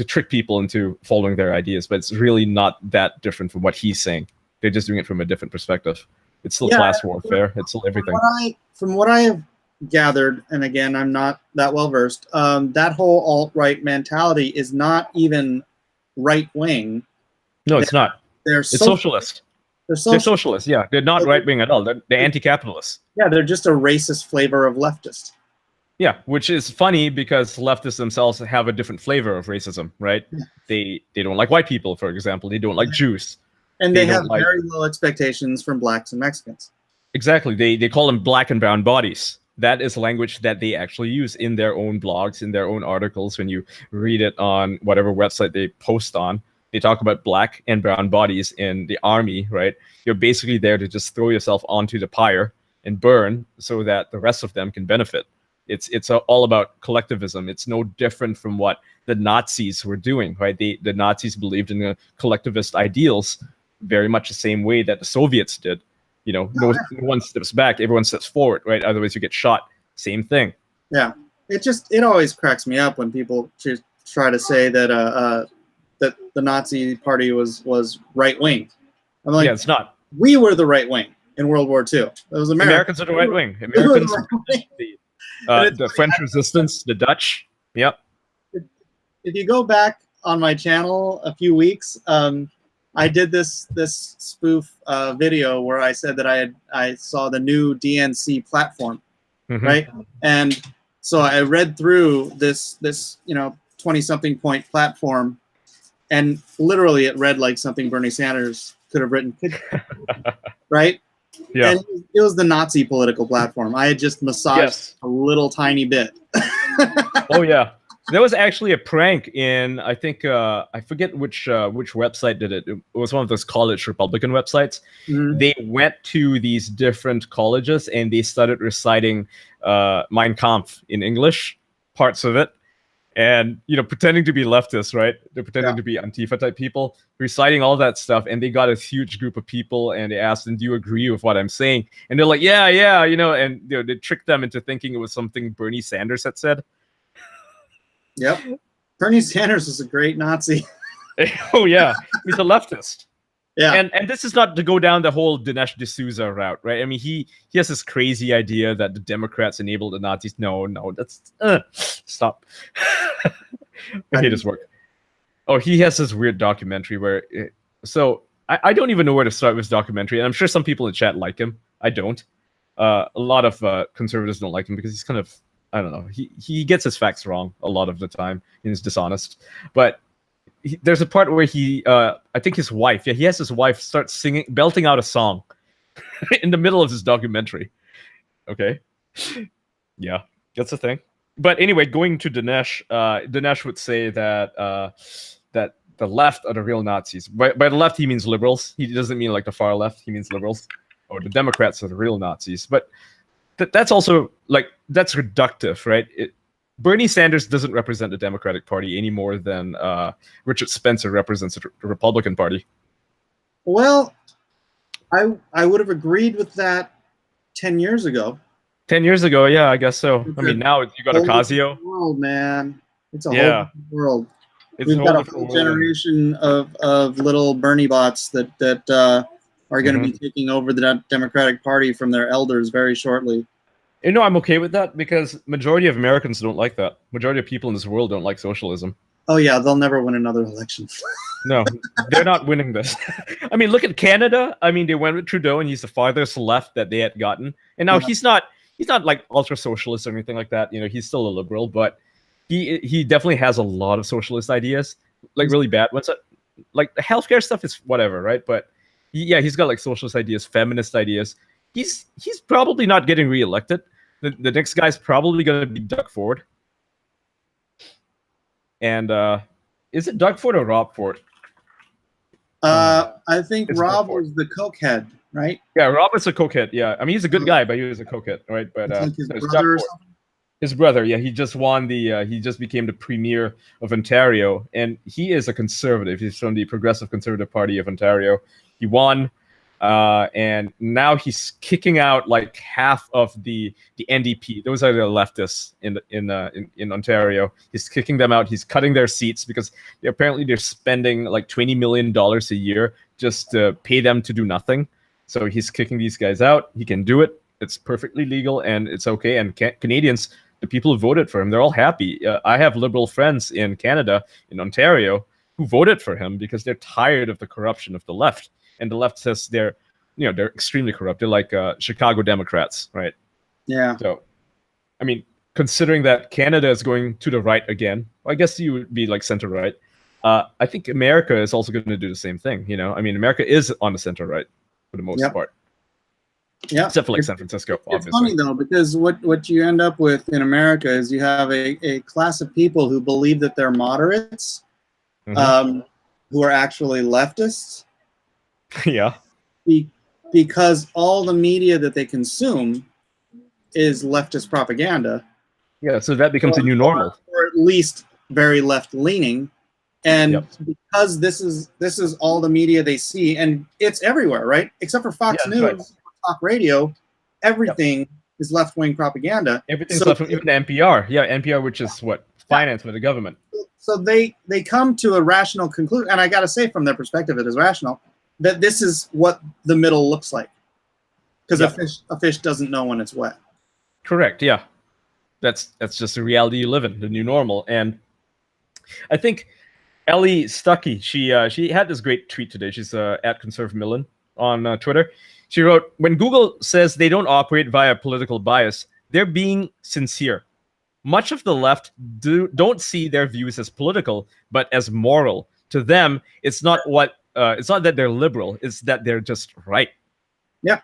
trick people into following their ideas. But it's really not that different from what he's saying. They're just doing it from a different perspective. It's still class warfare. It's still everything. From what I have gathered, and again, I'm not that well versed, that whole alt-right mentality is not even right-wing. No, it's not. It's socialist. They're socialists, yeah. They're not right-wing at all. They're anti-capitalist. Yeah, they're just a racist flavor of leftist. Yeah, which is funny because leftists themselves have a different flavor of racism, right? Yeah. They don't like white people, for example. They don't like Jews. And they have very low expectations from blacks and Mexicans. Exactly. They call them black and brown bodies. That is language that they actually use in their own blogs, in their own articles. When you read it on whatever website they post on, they talk about black and brown bodies in the army, right? You're basically there to just throw yourself onto the pyre and burn so that the rest of them can benefit. It's all about collectivism. It's no different from what the Nazis were doing, right? The Nazis believed in the collectivist ideals very much the same way that the Soviets did. You know, no one steps back, everyone steps forward, right? Otherwise you get shot. Same thing. Yeah. It always cracks me up when people try to say that that the Nazi party was right wing. I'm like, yeah, it's not. We were the right wing in World War II. It was Americans are the right wing. Americans, the French resistance, the Dutch. Yep. If you go back on my channel a few weeks, I did this spoof video where I said that I saw the new DNC platform, right? And so I read through this 20-something point platform, and literally it read like something Bernie Sanders could have written, right? Yeah. And it was the Nazi political platform. I had just massaged a little tiny bit. Oh yeah. There was actually a prank in, I think, I forget which website did it. It was one of those college Republican websites. They went to these different colleges and they started reciting Mein Kampf in English, parts of it. And, you know, pretending to be leftists, right? They're pretending to be Antifa type people, reciting all that stuff. And they got a huge group of people and they asked them, do you agree with what I'm saying? And they're like, yeah, you know, and you know, they tricked them into thinking it was something Bernie Sanders had said. Yep. Bernie Sanders was a great Nazi. Oh yeah, he's a leftist. Yeah. And this is not to go down the whole Dinesh D'Souza route, right? I mean, he has this crazy idea that the Democrats enabled the Nazis. No, that's stop. I hate his work. Oh, he has this weird documentary where so I don't even know where to start with his documentary, and I'm sure some people in chat like him. I don't. A lot of conservatives don't like him because he's kind of, I don't know. He gets his facts wrong a lot of the time and he's dishonest. But there's a part where I think his wife, he has his wife start singing, belting out a song in the middle of his documentary. Okay. Yeah, that's the thing. But anyway, going to Dinesh, Dinesh would say that that the left are the real Nazis. By the left, he means liberals. He doesn't mean like the far left. He means liberals. Or the Democrats are the real Nazis. But that's also like that's reductive, right? Bernie Sanders doesn't represent the Democratic Party any more than Richard Spencer represents the Republican Party. Well, I would have agreed with that 10 years ago. 10 years ago, yeah, I guess so. I mean, now you got Ocasio. World, man, it's a whole Yeah. different world. It's We've a got whole a different whole world. generation of little Bernie bots that are going to be taking over the Democratic Party from their elders very shortly. You know, I'm okay with that because majority of Americans don't like that. Majority of people in this world don't like socialism. Oh yeah, they'll never win another election. No, they're not winning this. I mean, look at Canada. I mean, they went with Trudeau, and he's the farthest left that they had gotten. And now he's not like ultra socialist or anything like that. You know, he's still a liberal, but he definitely has a lot of socialist ideas, like really bad ones. Like the healthcare stuff is whatever, right? But he's got like socialist ideas, feminist ideas. He's probably not getting reelected. The next guy's probably going to be Doug Ford. And is it Doug Ford or Rob Ford? I think It's Rob Doug Ford. was the cokehead, right? Yeah, Rob is a cokehead. Yeah, I mean he's a good guy, but he was a cokehead, right? But It's like his it's Doug brother or Ford. something. His brother, yeah, he just won the. He just became the premier of Ontario, and he is a conservative. He's from the Progressive Conservative Party of Ontario. He won, and now he's kicking out like half of the NDP. Those are the leftists in Ontario. He's kicking them out. He's cutting their seats because apparently they're spending like $20 million a year just to pay them to do nothing. So he's kicking these guys out. He can do it. It's perfectly legal and it's okay. And Canadians, the people who voted for him, they're all happy. I have liberal friends in Canada, in Ontario, who voted for him because they're tired of the corruption of the left. And the left says they're extremely corrupt. They're like Chicago Democrats, right? Yeah. So, I mean, considering that Canada is going to the right again, I guess you would be like center right. I think America is also going to do the same thing. You know, I mean, America is on the center right for the most part. Yeah. Except for like San Francisco, It's obviously. funny though, because what you end up with in America is you have a class of people who believe that they're moderates, who are actually leftists. Yeah. Because all the media that they consume is leftist propaganda. Yeah, so that becomes a new normal. Or at least very left-leaning. And because this is all the media they see, and it's everywhere, right? Except for Fox News, talk radio, everything is left-wing propaganda. Everything's left, even NPR. Yeah, NPR, which is what? Financed by the government. So they come to a rational conclusion, and I got to say, from their perspective, it is rational, that this is what the middle looks like. Because a fish doesn't know when it's wet. Correct, yeah. That's just the reality you live in, the new normal. And I think Ellie Stuckey, she had this great tweet today. She's at Conserve Millen on Twitter. She wrote, when Google says they don't operate via political bias, they're being sincere. Much of the left don't see their views as political, but as moral. To them, it's not that they're liberal, it's that they're just right. Yeah.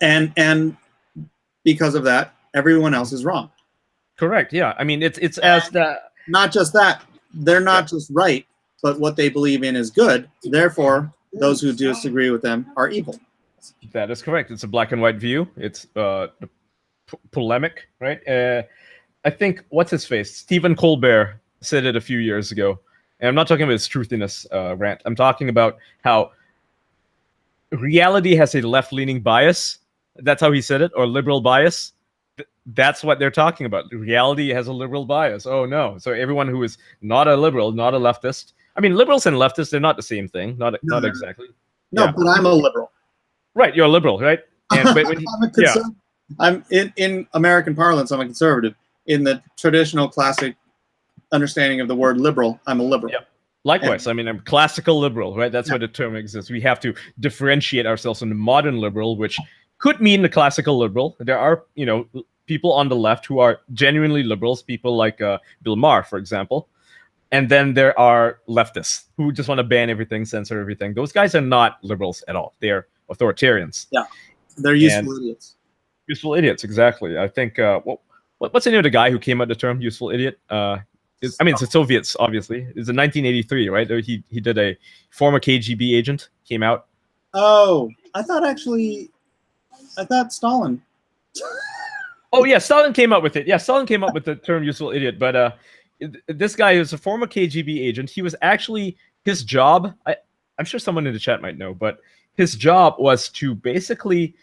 And because of that, everyone else is wrong. Correct, yeah. I mean, it's as that. Not just that, they're not just right, but what they believe in is good. Therefore, those who disagree with them are evil. That is correct. It's a black and white view. It's polemic, right? I think, what's his face? Stephen Colbert said it a few years ago. And I'm not talking about his truthiness rant. I'm talking about how reality has a left-leaning bias. That's how he said it, or liberal bias. That's what they're talking about. Reality has a liberal bias. Oh, no. So everyone who is not a liberal, not a leftist. I mean, liberals and leftists, they're not the same thing. Not exactly. No, but I'm a liberal. Right, you're a liberal, right? And I'm a conservative. I'm in American parlance, I'm a conservative. In the traditional classic understanding of the word liberal, I'm a liberal. Yep. Likewise, I mean, I'm classical liberal, right? That's why the term exists. We have to differentiate ourselves from the modern liberal, which could mean the classical liberal. There are, people on the left who are genuinely liberals, people like Bill Maher, for example. And then there are leftists who just want to ban everything, censor everything. Those guys are not liberals at all. They are authoritarians. Yeah, they're useful idiots. Useful idiots, exactly. I think, what's the name of the guy who came up with the term useful idiot? I mean, it's the Soviets, obviously. It's in 1983, right? He did a former KGB agent came out. Oh, I thought Stalin. Oh yeah, Stalin came up with it. Yeah, Stalin came up with the term "useful idiot." But this guy is a former KGB agent. He was actually his job. I'm sure someone in the chat might know, but his job was to basically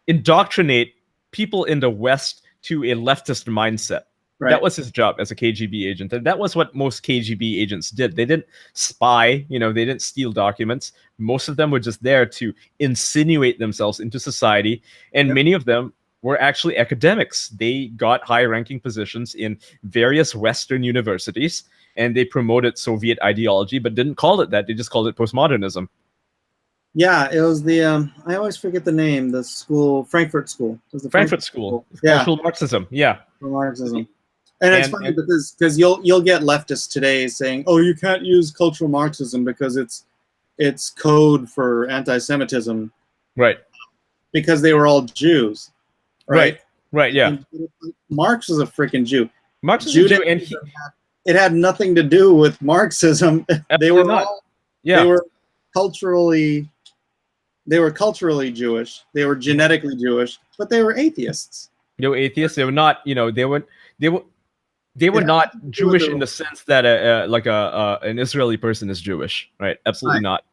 indoctrinate people in the West to a leftist mindset. Right. That was his job as a KGB agent, and that was what most KGB agents did. They didn't spy, they didn't steal documents. Most of them were just there to insinuate themselves into society, and many of them were actually academics. They got high-ranking positions in various Western universities, and they promoted Soviet ideology, but didn't call it that. They just called it postmodernism. Yeah, it was the I always forget the name. The school, Frankfurt School. It was the Frankfurt School. Yeah, Cultural Marxism. Yeah. Marxism. And it's funny because you'll get leftists today saying, "Oh, you can't use cultural Marxism because it's code for anti-Semitism." Right. Because they were all Jews. Right. Right. Yeah. And Marx was a freaking Jew. Marx was a Jew, and it had nothing to do with Marxism. They were not. all, yeah. They were culturally Jewish. They were genetically Jewish, but they were atheists. They were atheists. They were not. They were not Jewish in the sense that an Israeli person is Jewish, right? Absolutely not.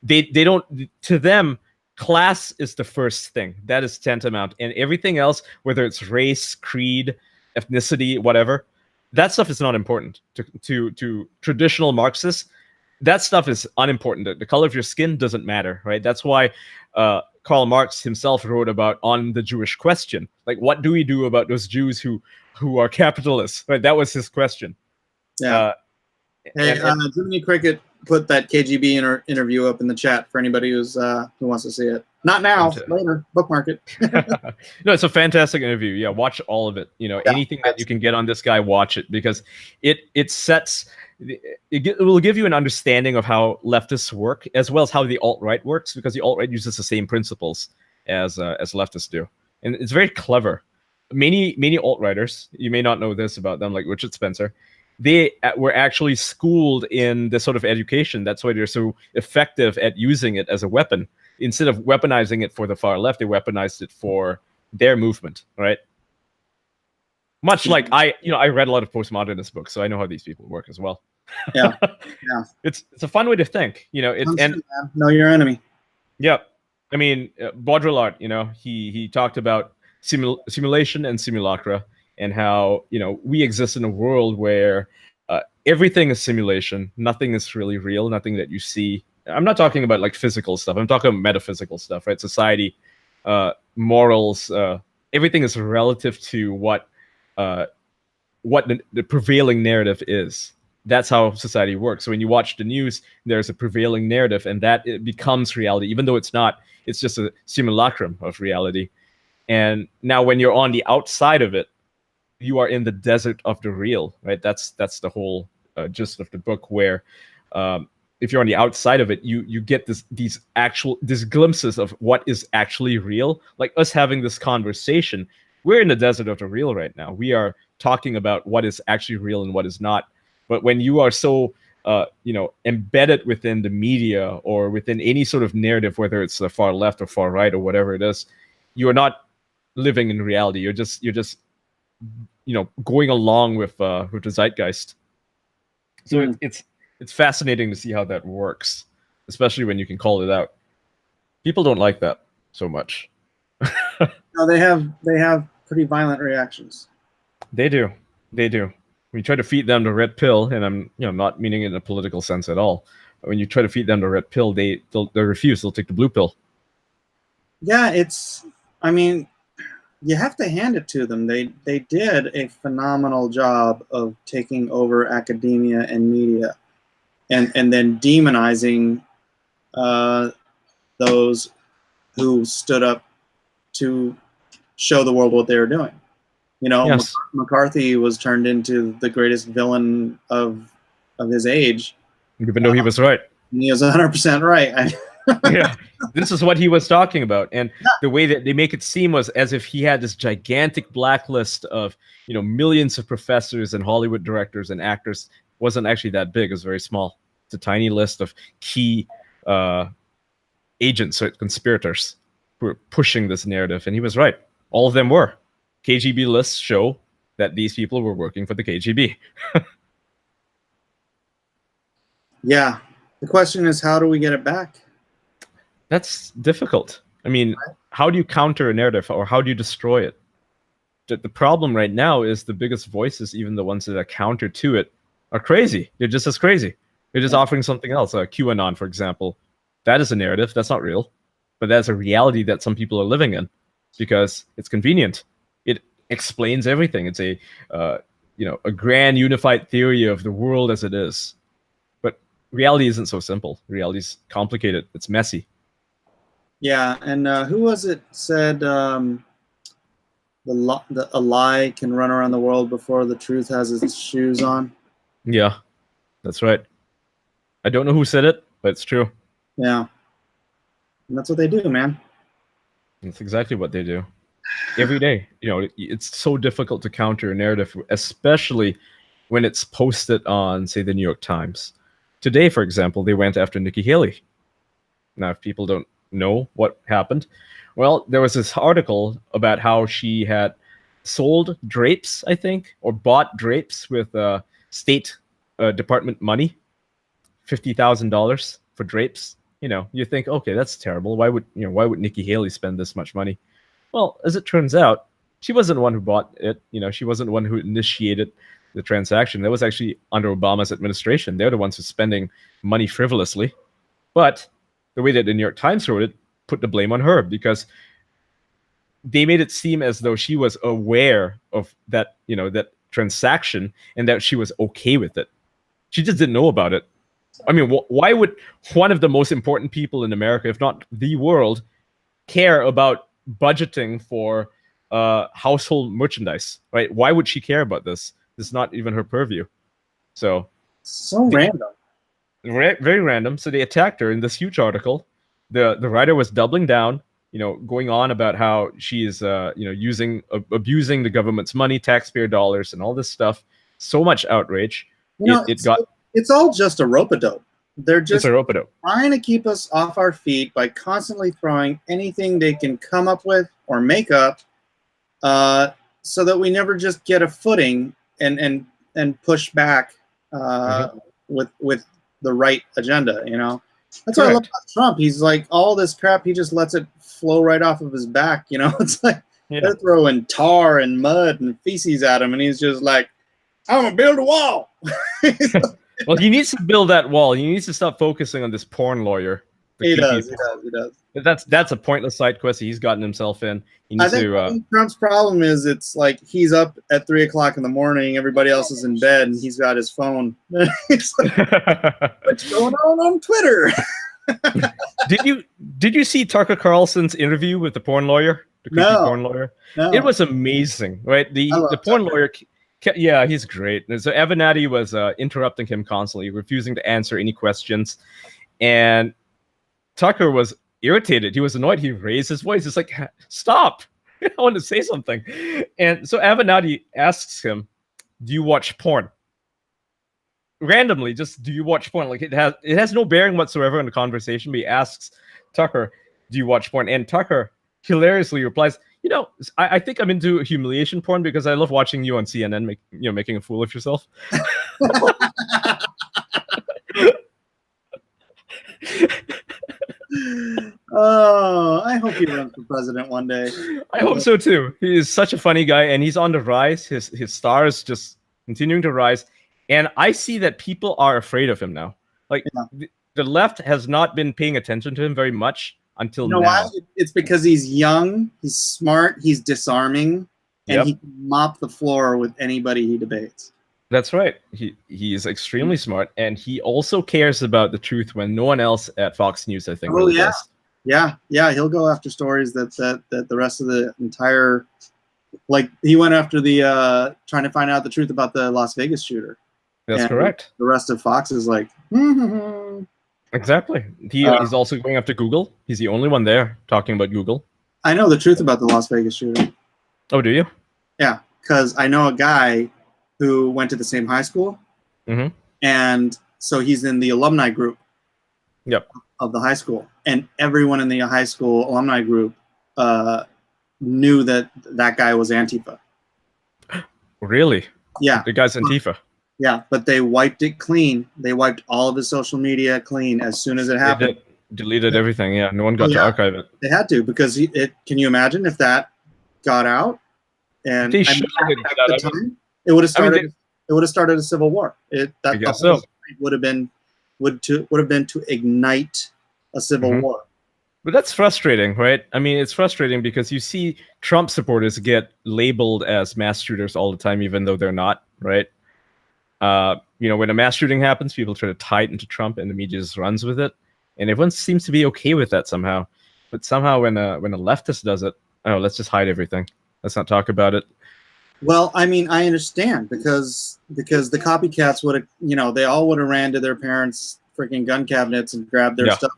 They don't. To them, class is the first thing. That is tantamount, and everything else, whether it's race, creed, ethnicity, whatever, that stuff is not important to traditional Marxists. That stuff is unimportant. The color of your skin doesn't matter, right? That's why Karl Marx himself wrote about On the Jewish Question. Like, what do we do about those Jews who are capitalists? Right? That was his question. Yeah. Jiminy Cricket put that KGB interview up in the chat for anybody who wants to see it. Not now, later. Bookmark it. No, it's a fantastic interview. Yeah, watch all of it. Anything that you can get on this guy, watch it, because it will give you an understanding of how leftists work, as well as how the alt-right works, because the alt-right uses the same principles as leftists do, and it's very clever. Many alt-righters, you may not know this about them, like Richard Spencer, they were actually schooled in this sort of education. That's why they're so effective at using it as a weapon. Instead of weaponizing it for the far left, they weaponized it for their movement, right? Much like I read a lot of postmodernist books, so I know how these people work as well. Yeah, yeah. It's a fun way to think, and know your enemy. Yeah, I mean, Baudrillard, he talked about simulation and simulacra, and how we exist in a world where everything is simulation, nothing is really real, nothing that you see. I'm not talking about like physical stuff. I'm talking about metaphysical stuff, right? Society, morals, everything is relative to what the prevailing narrative is. That's how society works. So when you watch the news, there's a prevailing narrative, and that it becomes reality, even though it's not. It's just a simulacrum of reality. And now when you're on the outside of it, you are in the desert of the real, right? That's the whole gist of the book, where if you're on the outside of it, you get these glimpses of what is actually real. Like us having this conversation, we're in the desert of the real right now. We are talking about what is actually real and what is not. But when you are so embedded within the media or within any sort of narrative, whether it's the far left or far right or whatever it is, you are not living in reality. You're just going along with the zeitgeist. So it's fascinating to see how that works, especially when you can call it out. People don't like that so much. No, they have pretty violent reactions. They do. When you try to feed them the red pill, and I'm not meaning it in a political sense at all. When you try to feed them the red pill, they refuse. They'll take the blue pill. Yeah, I mean, you have to hand it to them. They did a phenomenal job of taking over academia and media, and then demonizing those who stood up to show the world what they were doing. Yes. McCarthy was turned into the greatest villain of his age. Even though he was right. He was 100% right. Yeah, this is what he was talking about, and the way that they make it seem was as if he had this gigantic blacklist of millions of professors and Hollywood directors and actors. Wasn't actually that big. It was very small. It's a tiny list of key agents or conspirators who were pushing this narrative, and he was right. All of them were. KGB lists show that these people were working for the KGB. Yeah. The question is, how do we get it back? That's difficult. I mean, how do you counter a narrative, or how do you destroy it? The problem right now is the biggest voices, even the ones that are counter to it, are crazy. They're just as crazy. They're just offering something else. QAnon, for example. That is a narrative. That's not real. But that's a reality that some people are living in because it's convenient. It explains everything. It's a grand unified theory of the world as it is. But reality isn't so simple. Reality is complicated. It's messy. Yeah, and who was it said a lie can run around the world before the truth has its shoes on? Yeah, that's right. I don't know who said it, but it's true. Yeah. And that's what they do, man. That's exactly what they do. Every day. It's so difficult to counter a narrative, especially when it's posted on, say, the New York Times. Today, for example, they went after Nikki Haley. Now, if people don't know what happened, well, there was this article about how she had sold drapes, I think, or bought drapes with State Department money, $50,000 for drapes. You think, okay, that's terrible. Why would Nikki Haley spend this much money? Well, as it turns out, she wasn't the one who bought it. She wasn't the one who initiated the transaction. That was actually under Obama's administration. They're the ones who are spending money frivolously. But the way that the New York Times wrote it put the blame on her because they made it seem as though she was aware of that, that transaction and that she was okay with it. She just didn't know about it. I mean, why would one of the most important people in America, if not the world, care about budgeting for household merchandise, right? Why would she care about this? It's not even her purview. So random. Very random. So they attacked her in this huge article. The writer was doubling down, going on about how she is, abusing the government's money, taxpayer dollars, and all this stuff. So much outrage. It's all just a rope-a-dope. They're just a rope-a-dope. trying to keep us off our feet by constantly throwing anything they can come up with or make up, so that we never just get a footing and push back with the right agenda. That's what I love about Trump. He's like, all this crap, he just lets it flow right off of his back. It's like they're throwing tar and mud and feces at him, and he's just like, I'm gonna build a wall. Well, he needs to build that wall. He needs to stop focusing on this porn lawyer. He does. That's a pointless side quest he's gotten himself in. He needs I think Trump's problem is it's like he's up at 3 o'clock in the morning, everybody else is in bed, and he's got his phone. It's like, what's going on Twitter? Did you see Tucker Carlson's interview with the porn lawyer? The creepy porn lawyer? No. It was amazing, right? The porn lawyer. Yeah, he's great. And so Avenatti was interrupting him constantly, refusing to answer any questions. And Tucker was irritated. He was annoyed. He raised his voice. It's like, stop. I want to say something. And so Avenatti asks him, do you watch porn? Randomly, just do you watch porn? Like it has no bearing whatsoever on the conversation, but he asks Tucker, do you watch porn? And Tucker hilariously replies, I think I'm into humiliation porn because I love watching you on CNN, making a fool of yourself. Oh, I hope he runs for president one day. I hope so too. He is such a funny guy, and he's on the rise. His stars just continuing to rise, and I see that people are afraid of him now. Like the left has not been paying attention to him very much until now. Why? It's because he's young, he's smart, he's disarming, and he can mop the floor with anybody he debates. That's right. He is extremely smart, and he also cares about the truth when no one else at Fox News, I think, really does. Yeah. He'll go after stories that the rest of the entire, like he went after the trying to find out the truth about the Las Vegas shooter. That's correct. The rest of Fox is like, Exactly. He's also going after Google. He's the only one there talking about Google. I know the truth about the Las Vegas shooting. Oh, do you? Yeah, because I know a guy who went to the same high school, and so he's in the alumni group. Yep. Of the high school, and everyone in the high school alumni group knew that that guy was Antifa. Really? Yeah. The guy's Antifa. Yeah, but they wiped it clean. They wiped all of his social media clean as soon as it happened. Deleted everything. Yeah, no one got to archive it. They had to, because can you imagine if that got out? And They should have got out. It would have started. It would have started a civil war. I guess so. Would have been to ignite a civil war. But that's frustrating, right? I mean, it's frustrating because you see Trump supporters get labeled as mass shooters all the time, even though they're not, right? When a mass shooting happens, people try to tie it into Trump, and the media just runs with it, and everyone seems to be okay with that somehow. But somehow, when a leftist does it, oh, let's just hide everything. Let's not talk about it. Well, I mean, I understand because the copycats would have, they all would have ran to their parents' freaking gun cabinets and grabbed their stuff.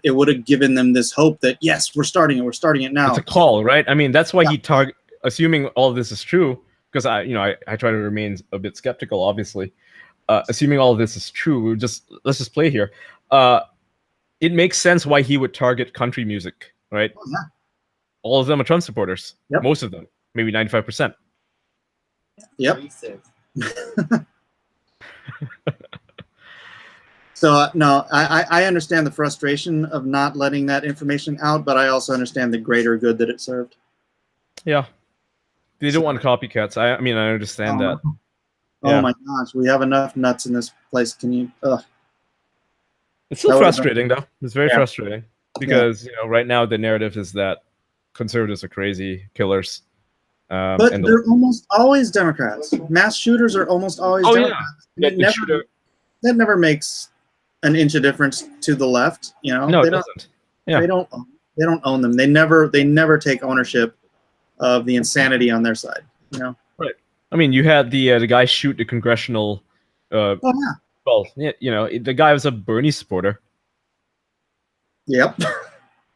It would have given them this hope that, yes, we're starting it now. It's a call, right? I mean, that's why he assuming all of this is true, because I try to remain a bit skeptical, obviously. Assuming all of this is true, let's just play here. It makes sense why he would target country music, right? Oh, yeah. All of them are Trump supporters. Yep. Most of them, maybe 95%. Yep. So no, I understand the frustration of not letting that information out, but I also understand the greater good that it served. Yeah, they don't want copycats. I understand that. Oh my gosh, we have enough nuts in this place. Can you? It's still frustrating, though. It's very frustrating because right now the narrative is that conservatives are crazy killers. But they're almost always Democrats. Mass shooters are almost always Democrats. Yeah. That never makes an inch of difference to the left. No, it doesn't. Yeah. They don't own them. They never take ownership of the insanity on their side. Right. I mean, you had the guy shoot the congressional. Well, the guy was a Bernie supporter. Yep.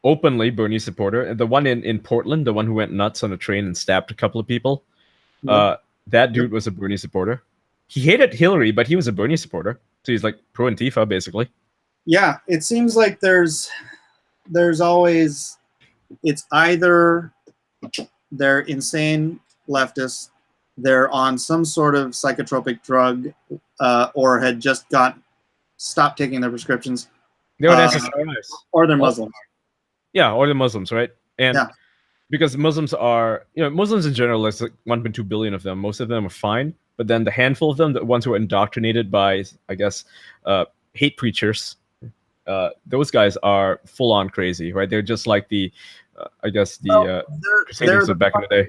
Openly Bernie supporter. The one in Portland, the one who went nuts on a train and stabbed a couple of people. That dude was a Bernie supporter. He hated Hillary, but he was a Bernie supporter. So he's like pro-Antifa, basically. Yeah, it seems like there's always, it's either they're insane leftists, they're on some sort of psychotropic drug, or had just stopped taking their prescriptions. They were SSRIs. Or they're Muslims. Yeah, or the Muslims, right? And because Muslims are, Muslims in general, there's like 1.2 billion of them. Most of them are fine. But then the handful of them, the ones who are indoctrinated by, I guess, hate preachers, those guys are full on crazy, right? They're just like the Crusaders of back in the day.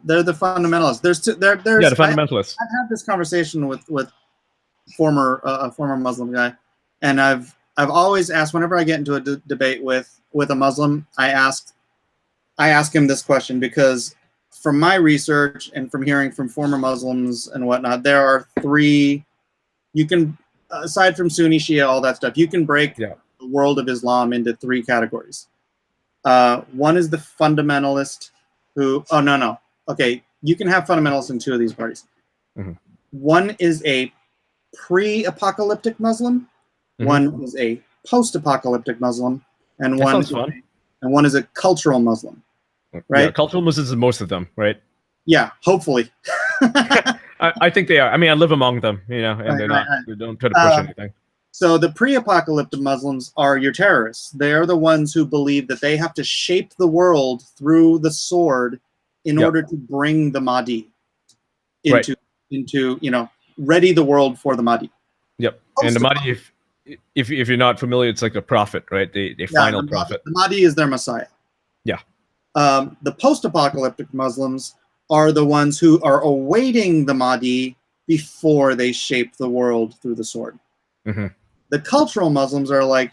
They're the fundamentalists. There's the fundamentalists. I've had this conversation with a former Muslim guy, and I've always asked, whenever I get into a debate with a Muslim, I ask him this question, because from my research and from hearing from former Muslims and whatnot, there are three, you can, aside from Sunni, Shia, all that stuff, you can break the world of Islam into three categories. One is the fundamentalist who, okay, you can have fundamentalists in two of these parties. One is a pre-apocalyptic Muslim, one is a post-apocalyptic Muslim, and one is a cultural Muslim. Right, yeah, cultural Muslims is most of them, right? Yeah, hopefully. I think they are. I mean, I live among them, and they're not. They don't try to push anything. So the pre-apocalyptic Muslims are your terrorists. They are the ones who believe that they have to shape the world through the sword in order to bring the Mahdi into ready the world for the Mahdi. Yep, and the Mahdi, if you're not familiar, it's like a prophet, right? The final prophet. The Mahdi is their Messiah. Yeah. The post-apocalyptic Muslims are the ones who are awaiting the Mahdi before they shape the world through the sword. The cultural Muslims are like,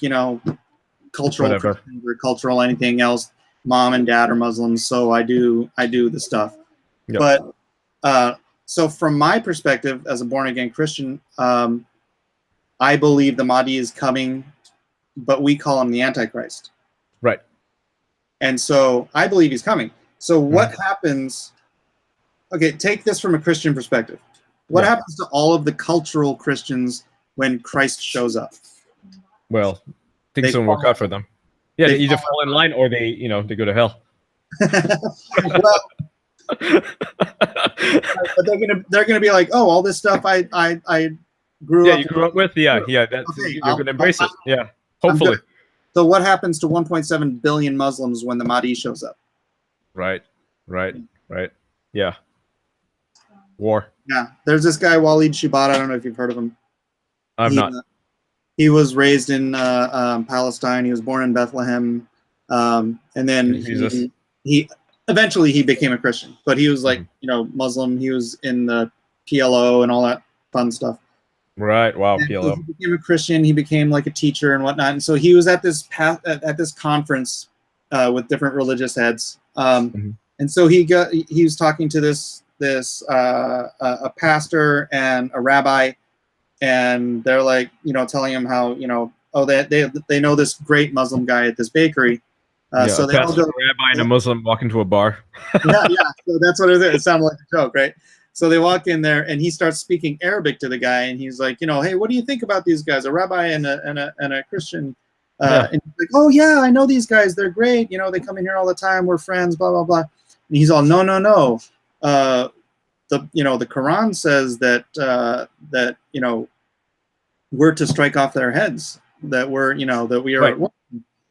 cultural Christians or cultural anything else. Mom and dad are Muslims, so I do the stuff. But so from my perspective as a born-again Christian, I believe the Mahdi is coming, but we call him the Antichrist. Right. And so I believe he's coming. So what happens? Okay, take this from a Christian perspective. What happens to all of the cultural Christians when Christ shows up? Well, things don't work out for them. Yeah, they either fall in line or they go to hell. Well, but they're gonna be like, oh, all this stuff I grew up. You grew up with. Yeah. That's Okay, you're gonna embrace it. Yeah, hopefully. So what happens to 1.7 billion Muslims when the Mahdi shows up? Right. Yeah. War. Yeah, there's this guy Walid Shibata. I don't know if you've heard of him. I'm not. He was raised in Palestine. He was born in Bethlehem, and then he eventually he became a Christian. But he was like Muslim. He was in the PLO and all that fun stuff. Right. Wow. And PLO. so he became a Christian. He became like a teacher and whatnot. And so he was at this conference with different religious heads. And so he was talking to this a pastor and a rabbi, and they're like telling him how they know this great Muslim guy at this bakery. So they all go, a rabbi and a Muslim walk into a bar. yeah. So that's what it is. It sounded like a joke, right? So they walk in there, and he starts speaking Arabic to the guy, and he's like, hey, what do you think about these guys? A rabbi and a Christian. And he's like, oh yeah, I know these guys. They're great. They come in here all the time. We're friends. Blah blah blah. And he's all, no. The Quran says that we're to strike off their heads. That we are. Right.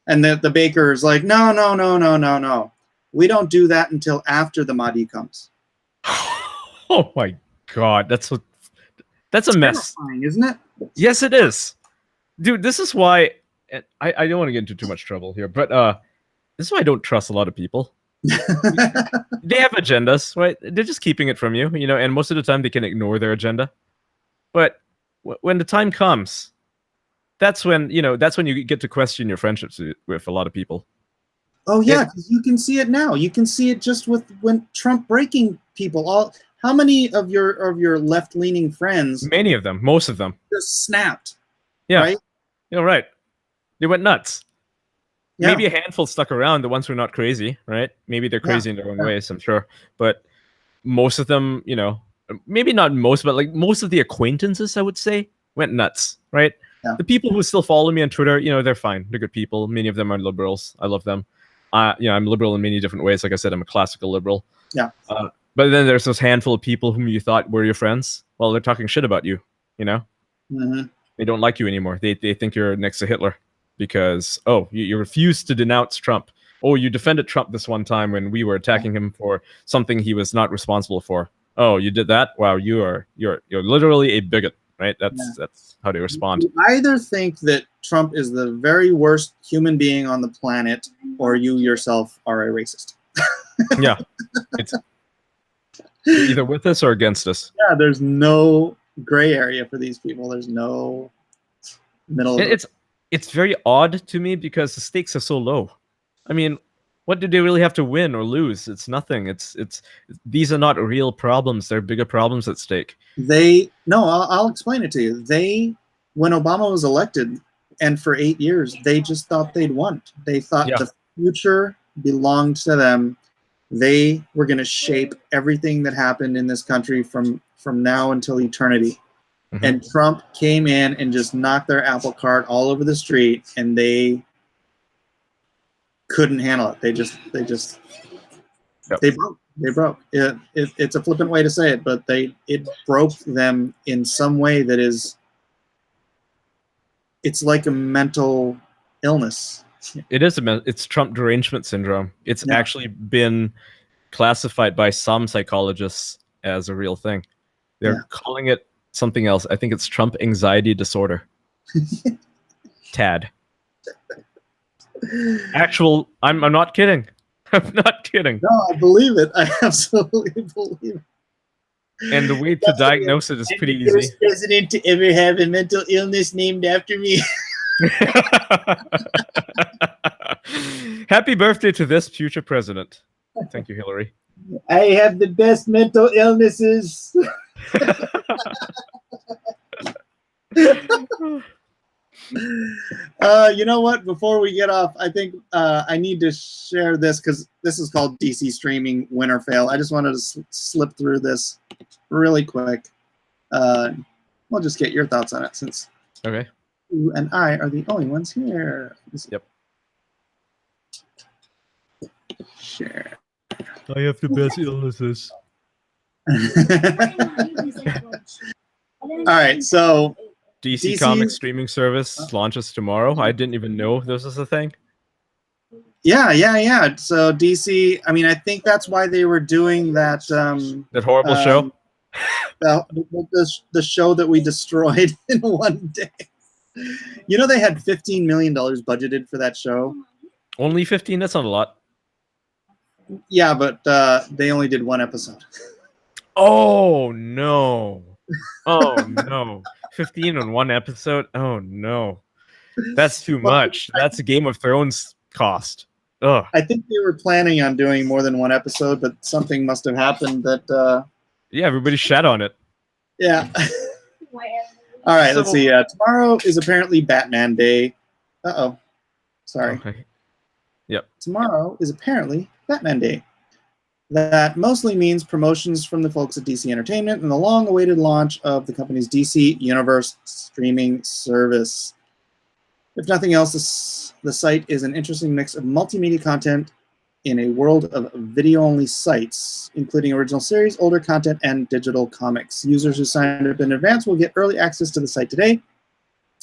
And the baker is like, no. We don't do that until after the Mahdi comes. Oh my God, that's a mess, isn't it? Yes, it is, dude. This is why I don't want to get into too much trouble here, but this is why I don't trust a lot of people. They have agendas, right? They're just keeping it from you, and most of the time they can ignore their agenda. But when the time comes, that's when you get to question your friendships with a lot of people. Oh yeah, because you can see it now. You can see it just with when Trump breaking people. How many of your left-leaning friends? Many of them, most of them, just snapped. Yeah, right. Right. They went nuts. Yeah. Maybe a handful stuck around. The ones who are not crazy, right? Maybe they're crazy in their own ways. I'm sure, but most of them, maybe not most, but like most of the acquaintances, I would say, went nuts. Right. Yeah. The people who still follow me on Twitter, they're fine. They're good people. Many of them are liberals. I love them. I'm liberal in many different ways. Like I said, I'm a classical liberal. Yeah. But then there's this handful of people whom you thought were your friends. Well, they're talking shit about you. They don't like you anymore. They think you're next to Hitler because you refused to denounce Trump. Oh, you defended Trump this one time when we were attacking him for something he was not responsible for. Oh, you did that? Wow, you're literally a bigot. Right? That's how they respond. You either think that Trump is the very worst human being on the planet, or you yourself are a racist. Yeah, you're either with us or against us. Yeah, there's no gray area for these people. There's no middle. It's very odd to me because the stakes are so low. I mean, what do they really have to win or lose? It's nothing. These are not real problems. There are bigger problems at stake. I'll explain it to you. When Obama was elected, and for 8 years, they just thought they'd won. They thought the future belonged to them. They were going to shape everything that happened in this country from now until eternity. Mm-hmm. And Trump came in and just knocked their apple cart all over the street, and they couldn't handle it. They broke. They broke. It's a flippant way to say it, but it broke them in some way that is. It's like a mental illness. It is it's Trump derangement syndrome. It's actually been classified by some psychologists as a real thing. They're calling it something else. I think it's Trump anxiety disorder. TAD. I'm not kidding. I'm not kidding. No, I believe it. I absolutely believe it. And the way to diagnose it is pretty easy. First president to ever have a mental illness named after me. Happy birthday to this future president. Thank you, Hillary. I have the best mental illnesses. You know what? Before we get off, I think I need to share this because this is called DC Streaming Win or Fail. I just wanted to slip through this really quick. We'll just get your thoughts on it since Okay. you and I are the only ones here. Yep. Share. I have the best illnesses. All right, so DC DC Comics streaming service launches tomorrow. I didn't even know this was a thing. yeah. So DC, I mean, I think that's why they were doing that. That horrible show. The show that we destroyed in one day. You know, they had $15 million budgeted for that show. Only 15. That's not a lot. Yeah, but they only did one episode. Oh no! Oh no! 15 on one episode. Oh no! That's too much. That's a Game of Thrones cost. Ugh. I think they were planning on doing more than one episode, but something must have happened that. Yeah, everybody shat on it. Yeah. All right, let's see. Tomorrow is apparently Batman Day. Uh-oh. Sorry. Okay. Yep. Tomorrow is apparently Batman Day. That mostly means promotions from the folks at DC Entertainment and the long-awaited launch of the company's DC Universe streaming service. If nothing else, the site is an interesting mix of multimedia content in a world of video-only sites, including original series, older content, and digital comics. Users who signed up in advance will get early access to the site today,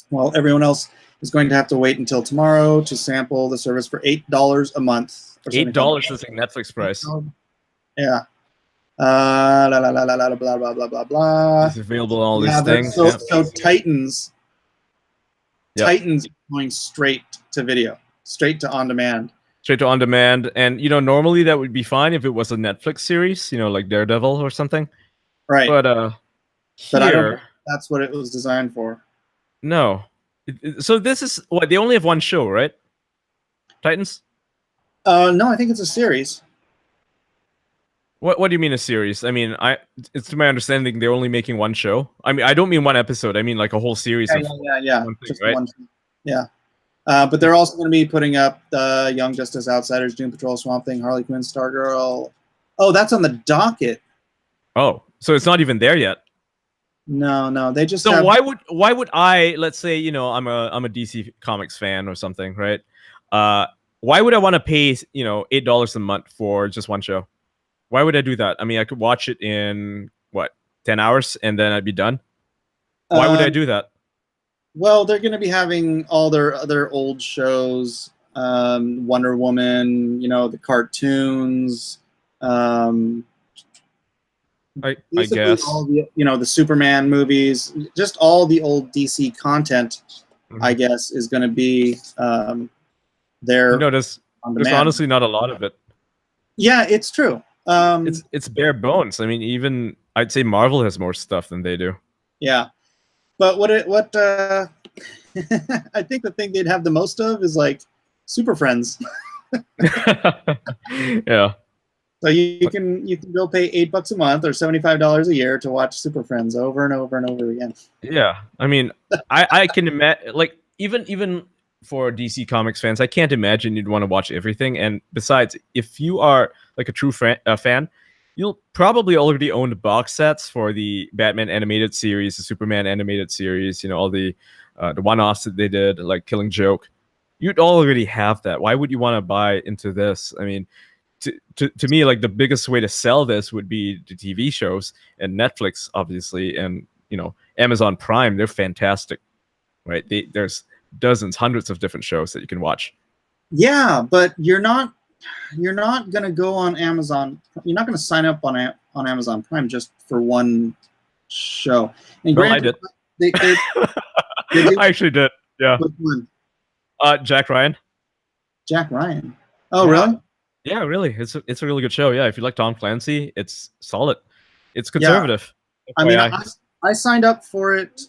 while everyone else is going to have to wait until tomorrow to sample the service for $8 a month. $8 is like Netflix price. Yeah. Blah, blah, blah, blah, blah. It's available on all these things. So Titans. Yep. Titans going straight to video, straight to on demand. Straight to on demand. And, you know, normally that would be fine if it was a Netflix series, you know, like Daredevil or something. Right. But But I don't here, think that's what it was designed for. no. So this is what they only have one show, right? Titans? No, I think it's a series. What do you mean a series? I mean, it's to my understanding they're only making one show. I mean, I don't mean one episode. I mean like a whole series of Yeah. one thing, Just right? one. Yeah. But they're also going to be putting up the Young Justice Outsiders, Doom Patrol, Swamp Thing, Harley Quinn, Stargirl. Oh, that's on the docket. Oh, so it's not even there yet. No, they just. So have, why would I, let's say, you know, I'm a DC Comics fan or something, right? Why would I want to pay, you know, $8 a month for just one show? Why would I do that? I mean, I could watch it in what, 10 hours and then I'd be done. Why would I do that? Well, they're going to be having all their other old shows, Wonder Woman, you know, the cartoons. I Basically guess. all the, you know, the Superman movies, just all the old DC content, I guess, is going to be there. No, there's on demand. honestly not a lot of it. Yeah, it's true. It's bare bones. I mean, even I'd say Marvel has more stuff than they do. Yeah, but what I think the thing they'd have the most of is like Super Friends. Yeah. So you can go pay $8 a month or $75 a year to watch Super Friends over and over and over again. Yeah. I mean, I can imagine, like, even for DC Comics fans, I can't imagine you'd want to watch everything. And besides, if you are like a true fan, you'll probably already own the box sets for the Batman animated series, the Superman animated series, you know, all the one-offs that they did, like Killing Joke. You'd already have that. Why would you want to buy into this? I mean, to me, like, the biggest way to sell this would be the TV shows and Netflix, obviously, and, you know, Amazon Prime. They're fantastic, right? There's dozens, hundreds of different shows that you can watch. Yeah, but you're not going to go on Amazon. You're not going to sign up on Amazon Prime just for one show. And Well, I did. They I actually did. Yeah. Which one? Jack Ryan. Jack Ryan. Oh, Yeah. really? Yeah, really. It's a really good show. Yeah, if you like Tom Clancy, it's solid. It's conservative. I mean, FYI. I signed up for it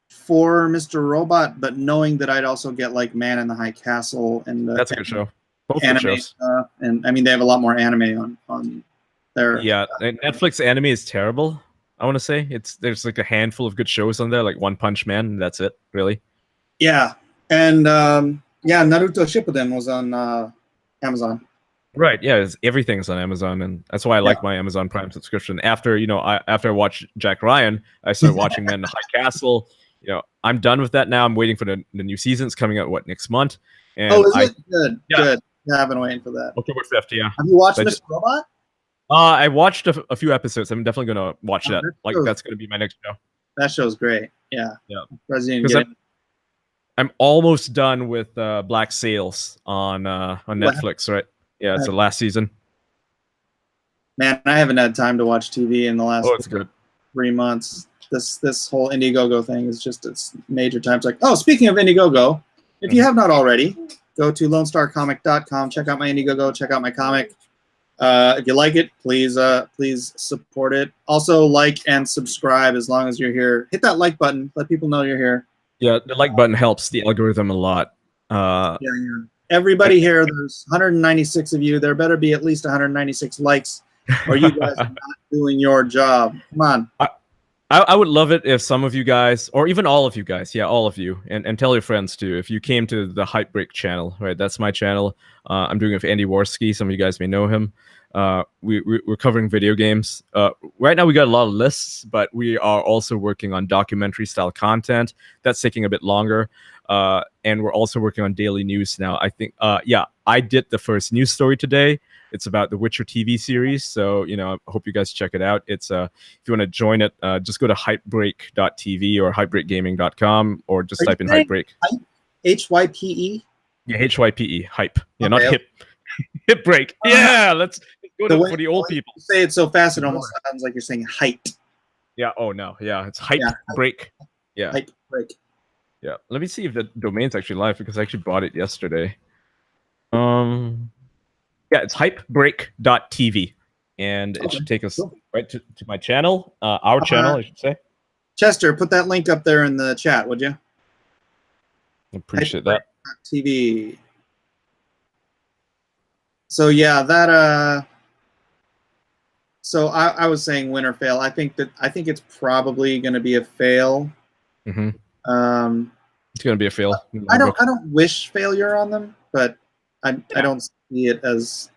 for Mr. Robot, but knowing that I'd also get like Man in the High Castle and That's a good show. Both good anime shows. stuff, and I mean they have a lot more anime on their. Yeah, and Netflix anime is terrible. I want to say there's like a handful of good shows on there, like One Punch Man, and that's it, really. Yeah, and Naruto Shippuden was on Amazon. Right. Yeah. Everything's on Amazon, and that's why I like my Amazon Prime subscription. After after I watched Jack Ryan, I started watching Men in High Castle. I'm done with that now. I'm waiting for the new seasons coming out next month. And is it good? Yeah. Good. Yeah, I've been waiting for that. October 5th. Yeah. Have you watched Mr. Robot? I watched a few episodes. I'm definitely gonna watch that. That's gonna be my next show. That show's great. Yeah. Yeah. I'm almost done with Black Sails on Netflix, right? Yeah, it's the last season. Man, I haven't had time to watch TV in the last it's good. 3 months. This whole Indiegogo thing is just it's major times. Like, speaking of Indiegogo, if you have not already, go to LoneStarComic.com. Check out my Indiegogo. Check out my comic. If you like it, please support it. Also, like and subscribe as long as you're here. Hit that like button. Let people know you're here. Yeah, the like button helps the algorithm a lot. Yeah. Everybody here, there's 196 of you. There better be at least 196 likes, or you guys are not doing your job. Come on. I would love it if some of you guys, or even all of you guys, all of you, and tell your friends too, if you came to the Hype Break channel, right? That's my channel. I'm doing it with Andy Worski. Some of you guys may know him. We're covering video games. Right now we got a lot of lists, but we are also working on documentary style content. That's taking a bit longer. And we're also working on daily news now. I think, I did the first news story today. It's about the Witcher TV series. So, I hope you guys check it out. It's if you want to join it, just go to hypebreak.tv or hypebreakgaming.com, or just type in Hypebreak. HYPE? Yeah, HYPE, hype. Yeah, Okay. not hip. Hip break. Yeah, let's go for the old people. You say it so fast, it almost sounds like you're saying height. Yeah, oh no. Yeah, it's Hype Break. Yeah. Hype Break. Yeah. Let me see if the domain's actually live, because I actually bought it yesterday. Yeah, it's hypebreak.tv. And it should take us right to my channel. Our channel, I should say. Chester, put that link up there in the chat, would you? Appreciate that. TV. So yeah, that so I was saying win or fail. I think it's probably going to be a fail. Mm-hmm. It's going to be a fail. I don't wish failure on them, but I don't see it as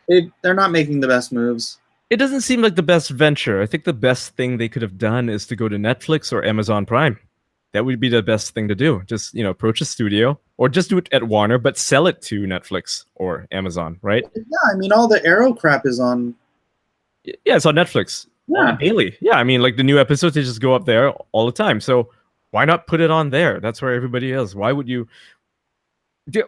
they're not making the best moves. It doesn't seem like the best venture. I think the best thing they could have done is to go to Netflix or Amazon Prime. That would be the best thing to do. Just, approach a studio, or just do it at Warner, but sell it to Netflix or Amazon, right? Yeah, I mean, all the Arrow crap is on. Yeah, it's on Netflix. Yeah. Daily. Yeah, I mean, like the new episodes, they just go up there all the time. So why not put it on there? That's where everybody is. Why would you?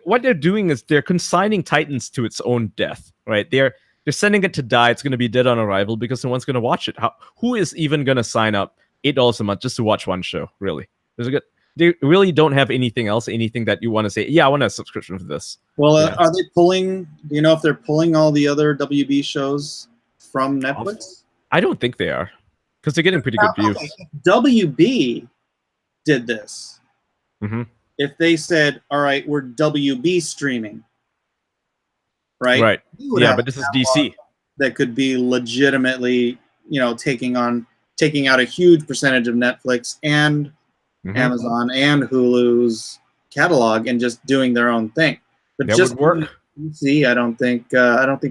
What they're doing is they're consigning Titans to its own death, right? They're sending it to die. It's going to be dead on arrival because no one's going to watch it. Who is even going to sign up $8 a month just to watch one show, really? They really don't have anything else, anything that you want to say, yeah, I want a subscription for this. Well, are they pulling, do you know if they're pulling all the other WB shows from Netflix? I don't think they are, because they're getting pretty good views. Okay. WB did this. Mm-hmm. If they said, all right, we're WB streaming, right? Right. Yeah, but this is DC. That could be legitimately, taking out a huge percentage of Netflix and Amazon and Hulu's catalog and just doing their own thing. But that just would work. DC, I don't think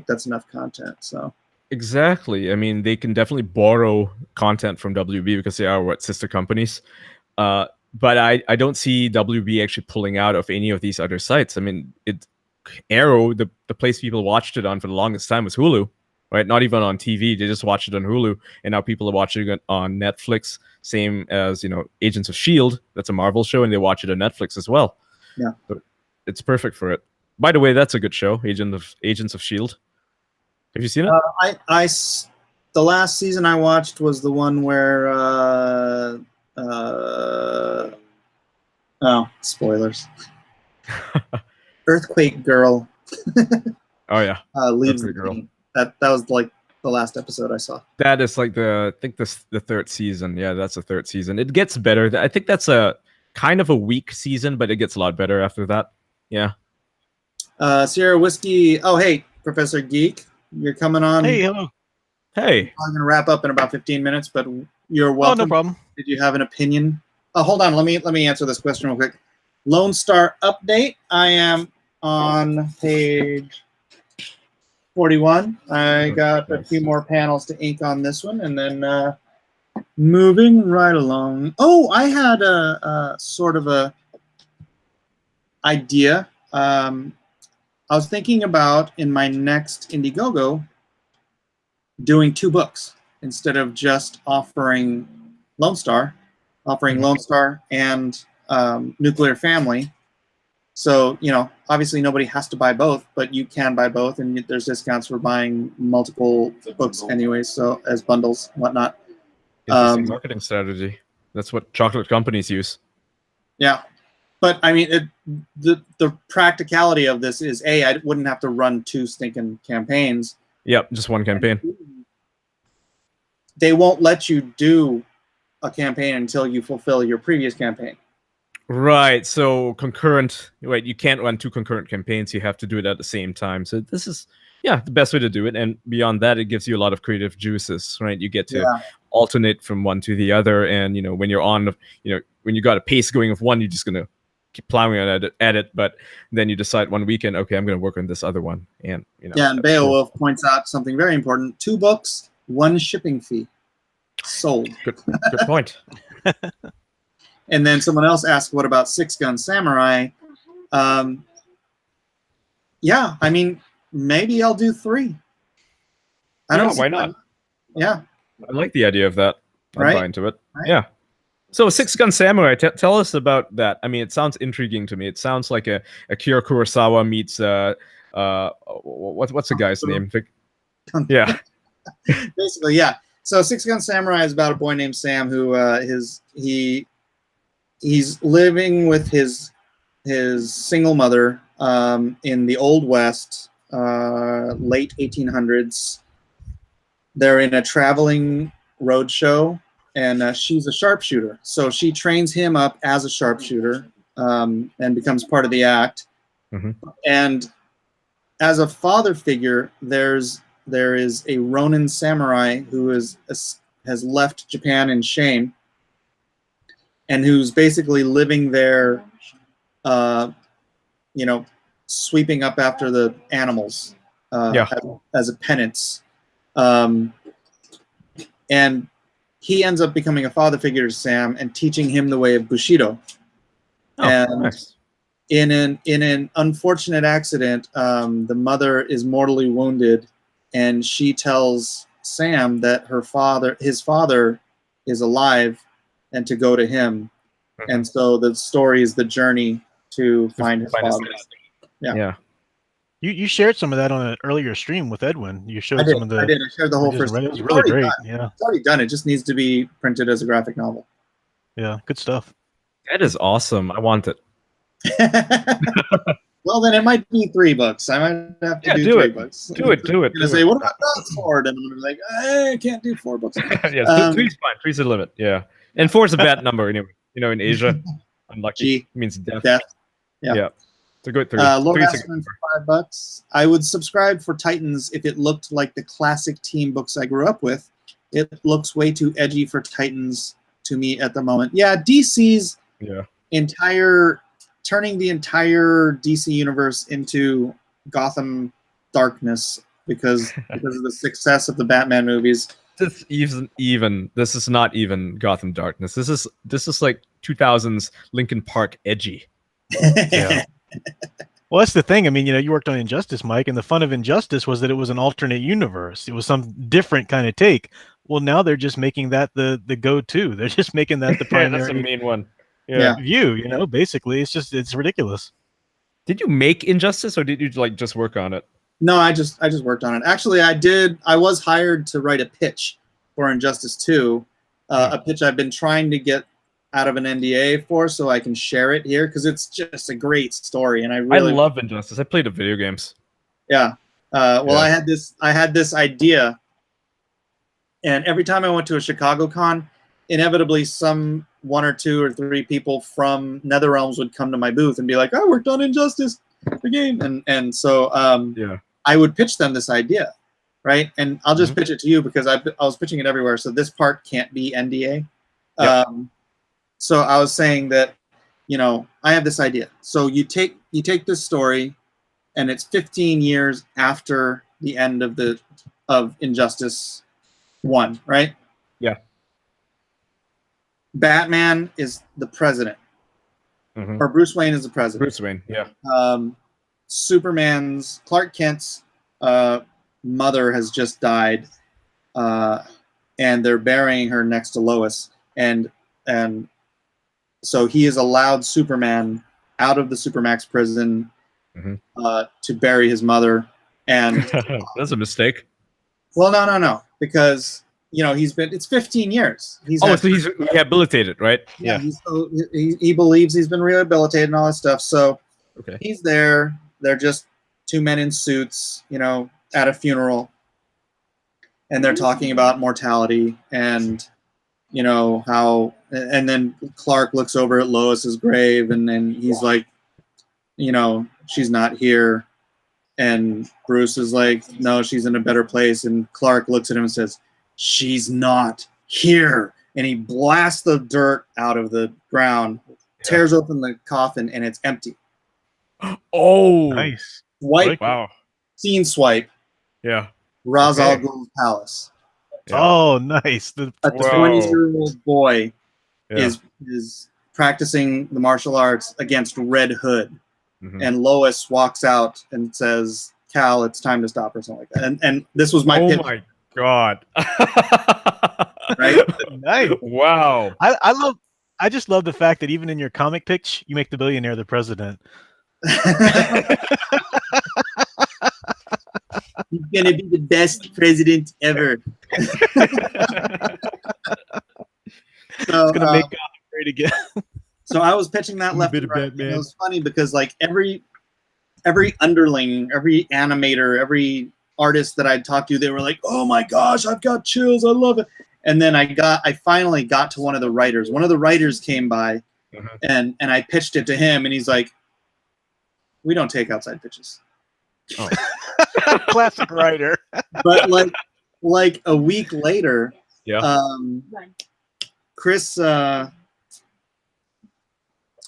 that's enough content. So exactly. I mean, they can definitely borrow content from WB because they are sister companies. But I don't see WB actually pulling out of any of these other sites. I mean, Arrow, the place people watched it on for the longest time was Hulu. Right, not even on TV. They just watched it on Hulu, and now people are watching it on Netflix. Same as Agents of S.H.I.E.L.D. That's a Marvel show, and they watch it on Netflix as well. Yeah, so it's perfect for it. By the way, that's a good show, Agents of S.H.I.E.L.D. Have you seen it? The last season I watched was the one where spoilers. Earthquake Girl. Oh yeah, leaves the girl. That was like the last episode I saw. That is like the third season. Yeah, that's the third season. It gets better. I think that's a kind of a weak season, but it gets a lot better after that. Yeah. Sierra Whiskey. Oh, hey, Professor Geek, you're coming on. Hey, hello. Hey. I'm gonna wrap up in about 15 minutes, but You're Oh, welcome. no problem. Did you have an opinion? Oh, hold on. Let me answer this question real quick. Lone Star update. I am on page 41. I got a few more panels to ink on this one, and then moving right along. Oh, I had a sort of a idea. I was thinking about in my next Indiegogo doing 2 books instead of just offering Lone Star, offering Lone Star and Nuclear Family. So, you know, obviously nobody has to buy both, but you can buy both, and there's discounts for buying multiple books anyway, so as bundles and whatnot. Interesting marketing strategy. That's what chocolate companies use. Yeah. But I mean, the practicality of this is, A, I wouldn't have to run 2 stinking campaigns. Yep, just one campaign. They won't let you do a campaign until you fulfill your previous campaign. Right. So concurrent. Wait, you can't run 2 concurrent campaigns. You have to do it at the same time. So this is, yeah, the best way to do it. And beyond that, it gives you a lot of creative juices, right? You get to alternate from one to the other. And, you know, when you're on, you know, when you got a pace going of one, you're just going to keep plowing at it. But then you decide one weekend, okay, I'm going to work on this other one. And, you know. Yeah, and Beowulf points out something very important. 2 books, 1 shipping fee. Sold. Good point. And then someone else asked, what about 6 Gun Samurai? Yeah, I mean, maybe I'll do 3. I don't. Why not? Yeah. I like the idea of that. I'm Right? buying to it. Right. Yeah. So 6 Gun Samurai, tell us about that. I mean, it sounds intriguing to me. It sounds like a Akira Kurosawa meets what's the guy's name? Yeah. Basically, yeah. So 6 Gun Samurai is about a boy named Sam who he's living with his single mother in the Old West, late 1800s. They're in a traveling road show, and she's a sharpshooter. So she trains him up as a sharpshooter and becomes part of the act. Mm-hmm. And as a father figure, there is a Ronin samurai who has left Japan in shame, and who's basically living there, you know, sweeping up after the animals as a penance. And he ends up becoming a father figure to Sam and teaching him the way of Bushido. Nice. In an unfortunate accident, the mother is mortally wounded, and she tells Sam that his father is alive, and to go to him. Mm-hmm. And so the story is the journey to find his father. Yeah. You shared some of that on an earlier stream with Edwin. You showed some of the. I did. I shared the whole first. It was really great. Yeah. It's already done. It just needs to be printed as a graphic novel. Yeah. Good stuff. That is awesome. I want it. Well, then it might be 3 books. I might have to do 3 books. Do it. I'm gonna say, what about that sword? And I'm gonna be like, I can't do 4 books. Yeah, 3's fine. 3's the limit. Yeah, and 4 is a bad number anyway. You know, in Asia, unlucky means death. Yeah. It's a good 3. Lord 3's Aspen for $5. I would subscribe for Titans if it looked like the classic team books I grew up with. It looks way too edgy for Titans to me at the moment. Yeah, DC's turning the entire DC universe into Gotham darkness because of the success of the Batman movies. This is not even Gotham darkness. This is like 2000s Linkin Park edgy. Yeah. Well, that's the thing. I mean, you know, you worked on Injustice, Mike, and the fun of Injustice was that it was an alternate universe. It was some different kind of take. Well, now they're just making that the go-to. They're just making that the primary that's the main one. view. You know, basically, it's ridiculous. Did you make Injustice, or did you like just work on it? No, I just worked on it. Actually, I was hired to write a pitch for Injustice 2, a pitch I've been trying to get out of an NDA for, so I can share it here because it's just a great story, and I love Injustice. I played the video games. Yeah. I had this idea, and every time I went to a Chicago con, inevitably some 1 or 2 or 3 people from NetherRealms would come to my booth and be like, "I worked on Injustice, the game," and so I would pitch them this idea, right? And I'll just pitch it to you because I was pitching it everywhere, so this part can't be NDA. Yep. So I was saying that, you know, I have this idea. So you take this story, and it's 15 years after the end of Injustice 1, right? Yeah. Batman is the president, or Bruce Wayne is the president. Bruce Wayne, yeah. Superman's Clark Kent's mother has just died, and they're burying her next to Lois, and so he has allowed Superman out of the Supermax prison to bury his mother, and that's a mistake. Well, no, because you know it's 15 years. So he's rehabilitated, right? Yeah. He believes he's been rehabilitated and all that stuff. So he's there. They're just two men in suits, you know, at a funeral, and they're talking about mortality and, you know, how. And then Clark looks over at Lois's grave, and then he's like, you know, she's not here. And Bruce is like, no, she's in a better place. And Clark looks at him and says, she's not here. And he blasts the dirt out of the ground, tears open the coffin, and it's empty. Oh, nice. Swipe. Wow. Scene swipe. Yeah. Ra's al Ghul's palace. Yeah. Oh, nice. A 20-year-old boy is practicing the martial arts against Red Hood. And Lois walks out and says, Cal, it's time to stop, or something like that. And this was my pitch. Oh my God. Right? Nice. Wow. I just love the fact that even in your comic pitch, you make the billionaire the president. He's gonna be the best president ever. So, It's gonna make Gotham great again. So I was pitching that left and right. And it was funny because like every underling, every animator, every artist that I'd talked to, they were like, "Oh my gosh, I've got chills! I love it!" And then I finally got to one of the writers. One of the writers came by, and I pitched it to him, and he's like, "We don't take outside pitches." Oh. Classic writer. But like a week later, Chris.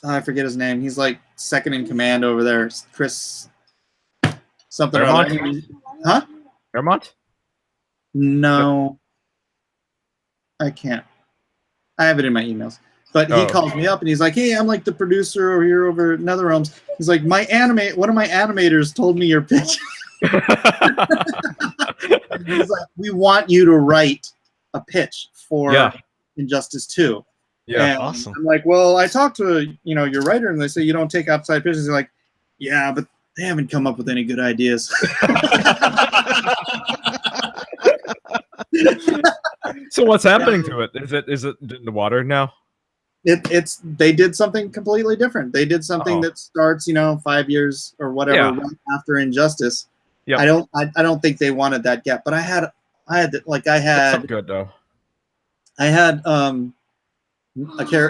I forget his name. He's like second in command over there. Chris something. Huh? Fairmont? No. I can't. I have it in my emails. But he calls me up and he's like, "Hey, I'm like the producer over here over at NetherRealms." He's like, one of my animators told me your pitch. He's like, "We want you to write a pitch for Injustice 2. Yeah, and awesome. I'm like, "Well, I talked to your writer, and they say you don't take outside pitches." He's like, "Yeah, but they haven't come up with any good ideas." So what's happening to it? Is it in the water now? They did something completely different. They did something that starts 5 years or whatever right after Injustice. Yeah, I don't think they wanted that gap, but I had That's good though. I had a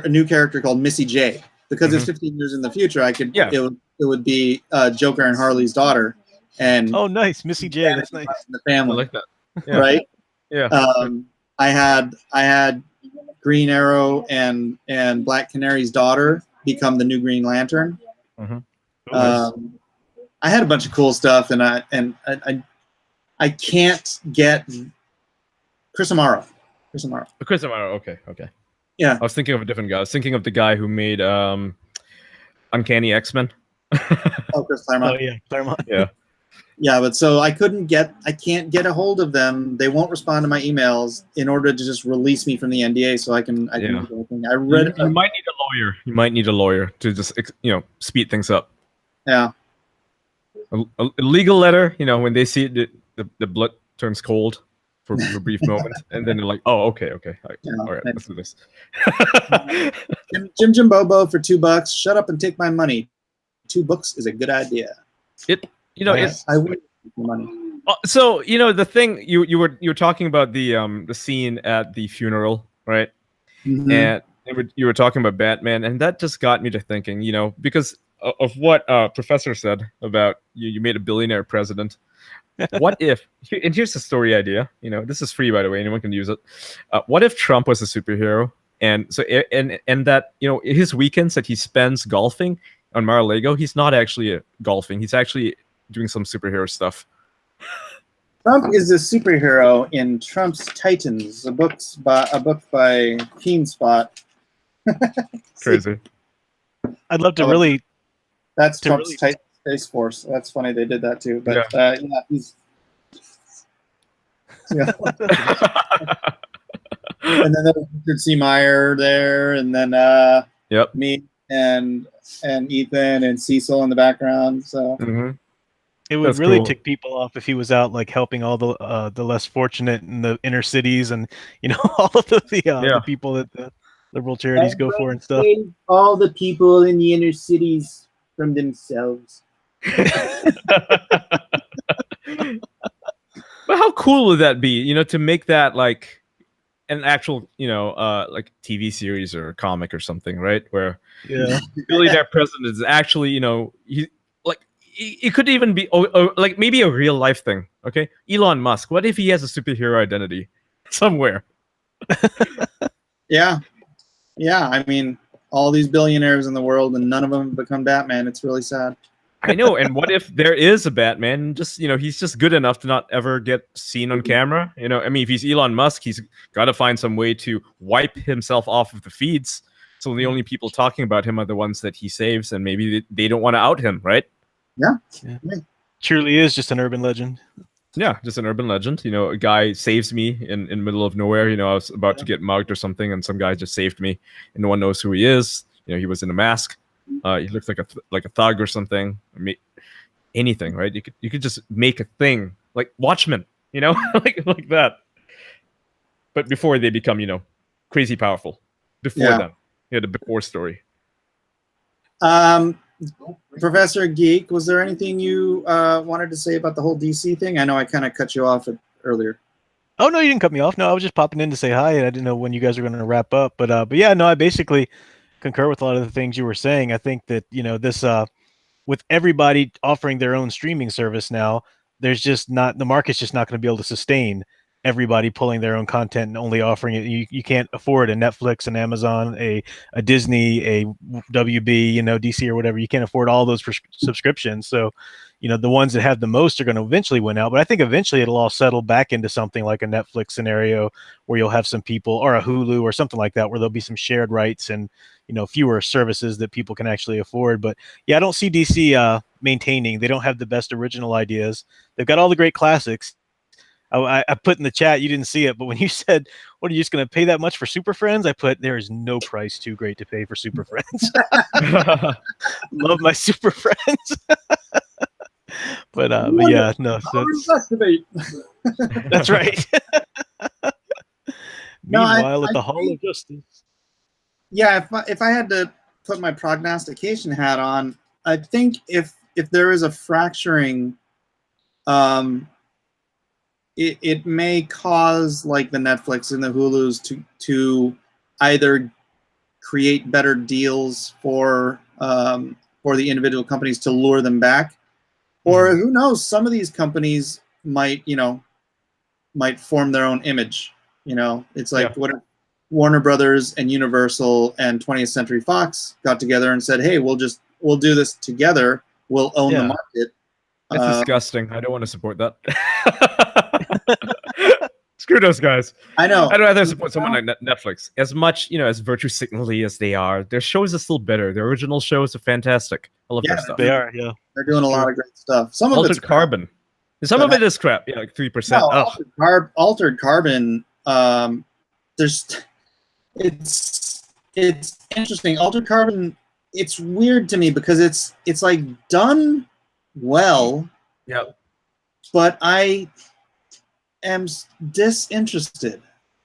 new character called Missy J, because it's 15 years in the future. I could it would be Joker and Harley's daughter, and oh nice, Missy J, that's nice. The family, I like that. Yeah. Right? Yeah. I had Green Arrow and Black Canary's daughter become the new Green Lantern. I had a bunch of cool stuff, and I can't get Chris Amaro. Chris Amaro. Okay. Yeah. I was thinking of a different guy. I was thinking of the guy who made Uncanny X-Men. Chris Claremont. Oh yeah, Claremont. Yeah. Yeah, but so I can't get a hold of them. They won't respond to my emails in order to just release me from the NDA so I can do everything. I read You might need a lawyer. You might need a lawyer to just speed things up. Yeah. A legal letter, when they see it, the blood turns cold for a brief moment, and then they're like, "Oh, okay. All right, let's do this." Jim Bobo for $2. Shut up and take my money. $2 is a good idea. I would take the money. So the thing you were talking about the scene at the funeral, right? And you were talking about Batman, and that just got me to thinking, because of what Professor said about you made a billionaire president. What if? And here's the story idea. You know, this is free, by the way. Anyone can use it. What if Trump was a superhero, and so and that his weekends that he spends golfing on Mar-a-Lago, he's not actually golfing. He's actually doing some superhero stuff. Trump is a superhero in Trump's Titans, a book by Keenspot. Crazy. I'd love to really. That's To Trump's really- Titan Space Force. That's funny they did that too. But he's. Yeah. And then there was Richard C. Meyer there, and then Yep. me and Ethan and Cecil in the background. So Mhm. It would That's really cool. tick people off if he was out like helping all the less fortunate in the inner cities, and all of the people that the liberal charities go for and stuff. Save all the people in the inner cities from themselves. But how cool would that be? To make that like an actual, like TV series or a comic or something, right? Where Yeah. billionaire president is actually, it could even be like maybe a real life thing. Okay, Elon Musk. What if he has a superhero identity somewhere? Yeah. I mean, all these billionaires in the world, and none of them have become Batman. It's really sad. I know. And what if there is a Batman? Just he's just good enough to not ever get seen on camera. I mean, if he's Elon Musk, he's got to find some way to wipe himself off of the feeds. So the only people talking about him are the ones that he saves, and maybe they don't want to out him, right? Truly is just an urban legend. Yeah, just an urban legend. A guy saves me in the middle of nowhere. I was about to get mugged or something, and some guy just saved me, and no one knows who he is. He was in a mask. He looks like a thug or something. Anything, right? You could just make a thing like Watchmen, like that. But before they become, crazy powerful. Before them, the before story. Professor Geek, was there anything you wanted to say about the whole DC thing? I know I kind of cut you off earlier. Oh no, you didn't cut me off. No, I was just popping in to say hi, and I didn't know when you guys were going to wrap up. But yeah, no, I basically concur with a lot of the things you were saying. I think that this with everybody offering their own streaming service now, there's just not, the market's just not going to be able to sustain everybody pulling their own content and only offering it. You can't afford a Netflix, an Amazon, a Disney, a WB, DC or whatever. You can't afford all those subscriptions. So, the ones that have the most are going to eventually win out. But I think eventually it'll all settle back into something like a Netflix scenario where you'll have some people, or a Hulu or something like that, where there'll be some shared rights and, fewer services that people can actually afford. But yeah, I don't see DC maintaining. They don't have the best original ideas. They've got all the great classics. I put in the chat, you didn't see it, but when you said, what, are you just going to pay that much for Super Friends? I put, there is no price too great to pay for Super Friends. Love my Super Friends. but yeah, no. So that's right. Meanwhile, at the Hall of Justice. Yeah, if I had to put my prognostication hat on, I think if there is a fracturing, it may cause like the Netflix and the Hulus to either create better deals for the individual companies to lure them back, or who knows, some of these companies might form their own image. It's like what if Warner Brothers and Universal and 20th Century Fox got together and said, "Hey, we'll do this together. We'll own the market." That's disgusting. I don't want to support that. Screw those guys. I know. I'd rather support someone like Netflix. As much, as virtue signally as they are, their shows are still better. Their original shows are fantastic. I love their stuff. They are, yeah. They're doing a lot of great stuff. Some of Altered it's Carbon. Some of it is crap. Yeah, like 3%. No, Altered Carbon. It's interesting. Altered Carbon. It's weird to me because it's like done well. Yeah. But I am disinterested.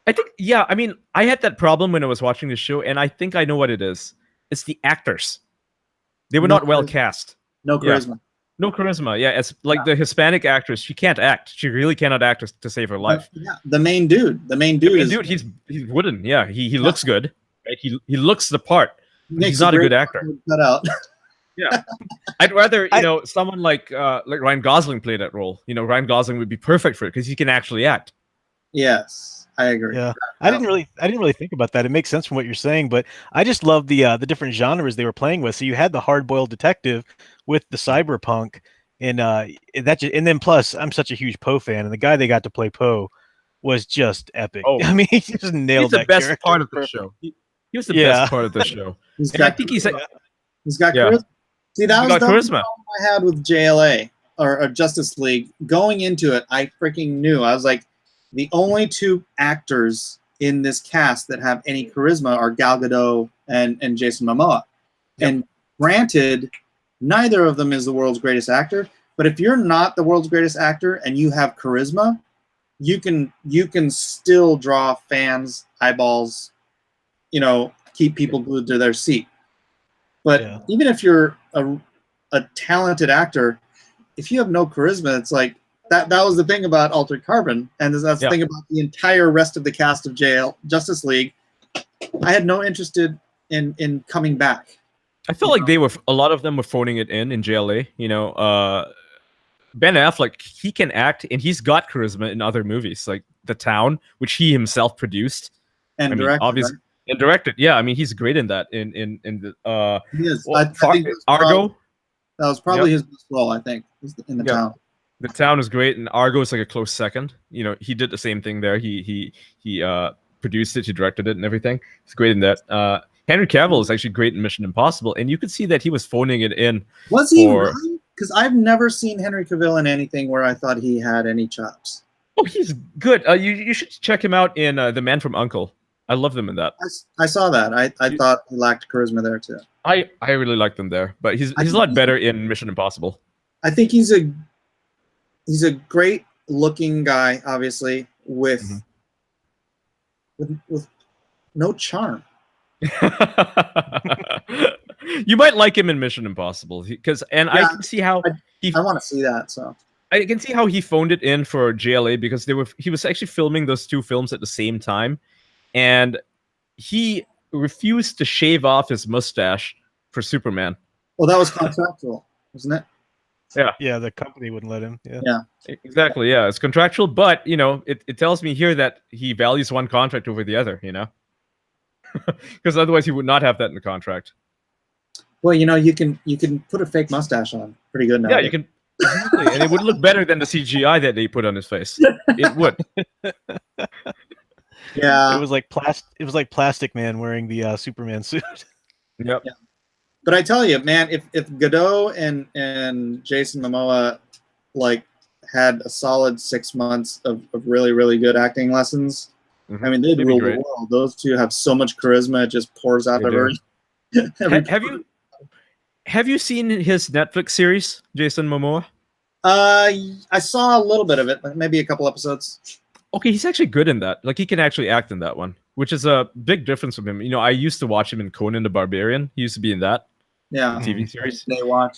I think, yeah, I mean, I had that problem when I was watching the show, and I think I know what it is. It's the actors. They were not well cast. No charisma. Yeah. No charisma. Yeah, it's like the Hispanic actress. She can't act. She really cannot act to save her life. Yeah, the main dude. He's wooden. Yeah, he looks good. Right? He looks the part. He's not a good actor. Cut out. Yeah, I'd rather someone like Ryan Gosling play that role. Ryan Gosling would be perfect for it because he can actually act. Yes, I agree. Yeah, I didn't really think about that. It makes sense from what you're saying, but I just love the different genres they were playing with. So you had the hard-boiled detective with the cyberpunk, and and then plus I'm such a huge Poe fan, and the guy they got to play Poe was just epic. Oh, I mean, he just nailed he's the that best character. part of the Perfect. show. He was the Yeah. best part of the show. He's And I got think charisma. he's He's got Yeah. charisma. See, that He's was got the charisma. problem I had with JLA or Justice League. Going into it, I freaking knew. I was like, the only two actors in this cast that have any charisma are Gal Gadot and Jason Momoa. Yep. And granted, neither of them is the world's greatest actor. But if you're not the world's greatest actor and you have charisma, you can still draw fans, eyeballs, keep people glued to their seat. But Yeah. even if you're a talented actor, if you have no charisma, it's like that was the thing about Altered Carbon, and that's the thing about the entire rest of the cast of Justice League. I had no interest in coming back. I feel like a lot of them were phoning it in JLA. Ben Affleck, he can act, and he's got charisma in other movies like The Town, which he himself produced And directed. obviously, right? and directed. Yeah, I mean, he's great in that. In the He is. well, I think Argo. That was probably his best role, I think, in The Town. The Town is great, and Argo is like a close second. He did the same thing there. He produced it, he directed it, and everything. He's great in that. Henry Cavill is actually great in Mission Impossible, and you could see that he was phoning it in. Was he really? Because I've never seen Henry Cavill in anything where I thought he had any chops. Oh, he's good. You should check him out in The Man from U.N.C.L.E. I love them in that. I saw that. I thought he lacked charisma there too. I really like them there, but he's a lot better in Mission Impossible. I think he's a great looking guy, obviously, with no charm. You might like him in Mission Impossible I can see how I want to see that. So I can see how he phoned it in for JLA because he was actually filming those two films at the same time, and he refused to shave off his mustache for Superman. Well, that was contractual, wasn't it? Yeah, the company wouldn't let him. Yeah. Exactly. Yeah, it's contractual, but it tells me here that he values one contract over the other. Because otherwise he would not have that in the contract. Well, you can put a fake mustache on pretty good now. Yeah, you can. Exactly. And it would look better than the CGI that they put on his face. It would. Yeah. It was like Plastic Man wearing the Superman suit. Yep. Yeah. But I tell you, man, if Godot and Jason Momoa had a solid 6 months of really, really good acting lessons, I mean, they'd rule the world. Those two have so much charisma; it just pours out of every. Have you seen his Netflix series, Jason Momoa? I saw a little bit of it, maybe a couple episodes. Okay, he's actually good in that. Like, he can actually act in that one, which is a big difference from him. I used to watch him in Conan the Barbarian. He used to be in that TV series. They watch.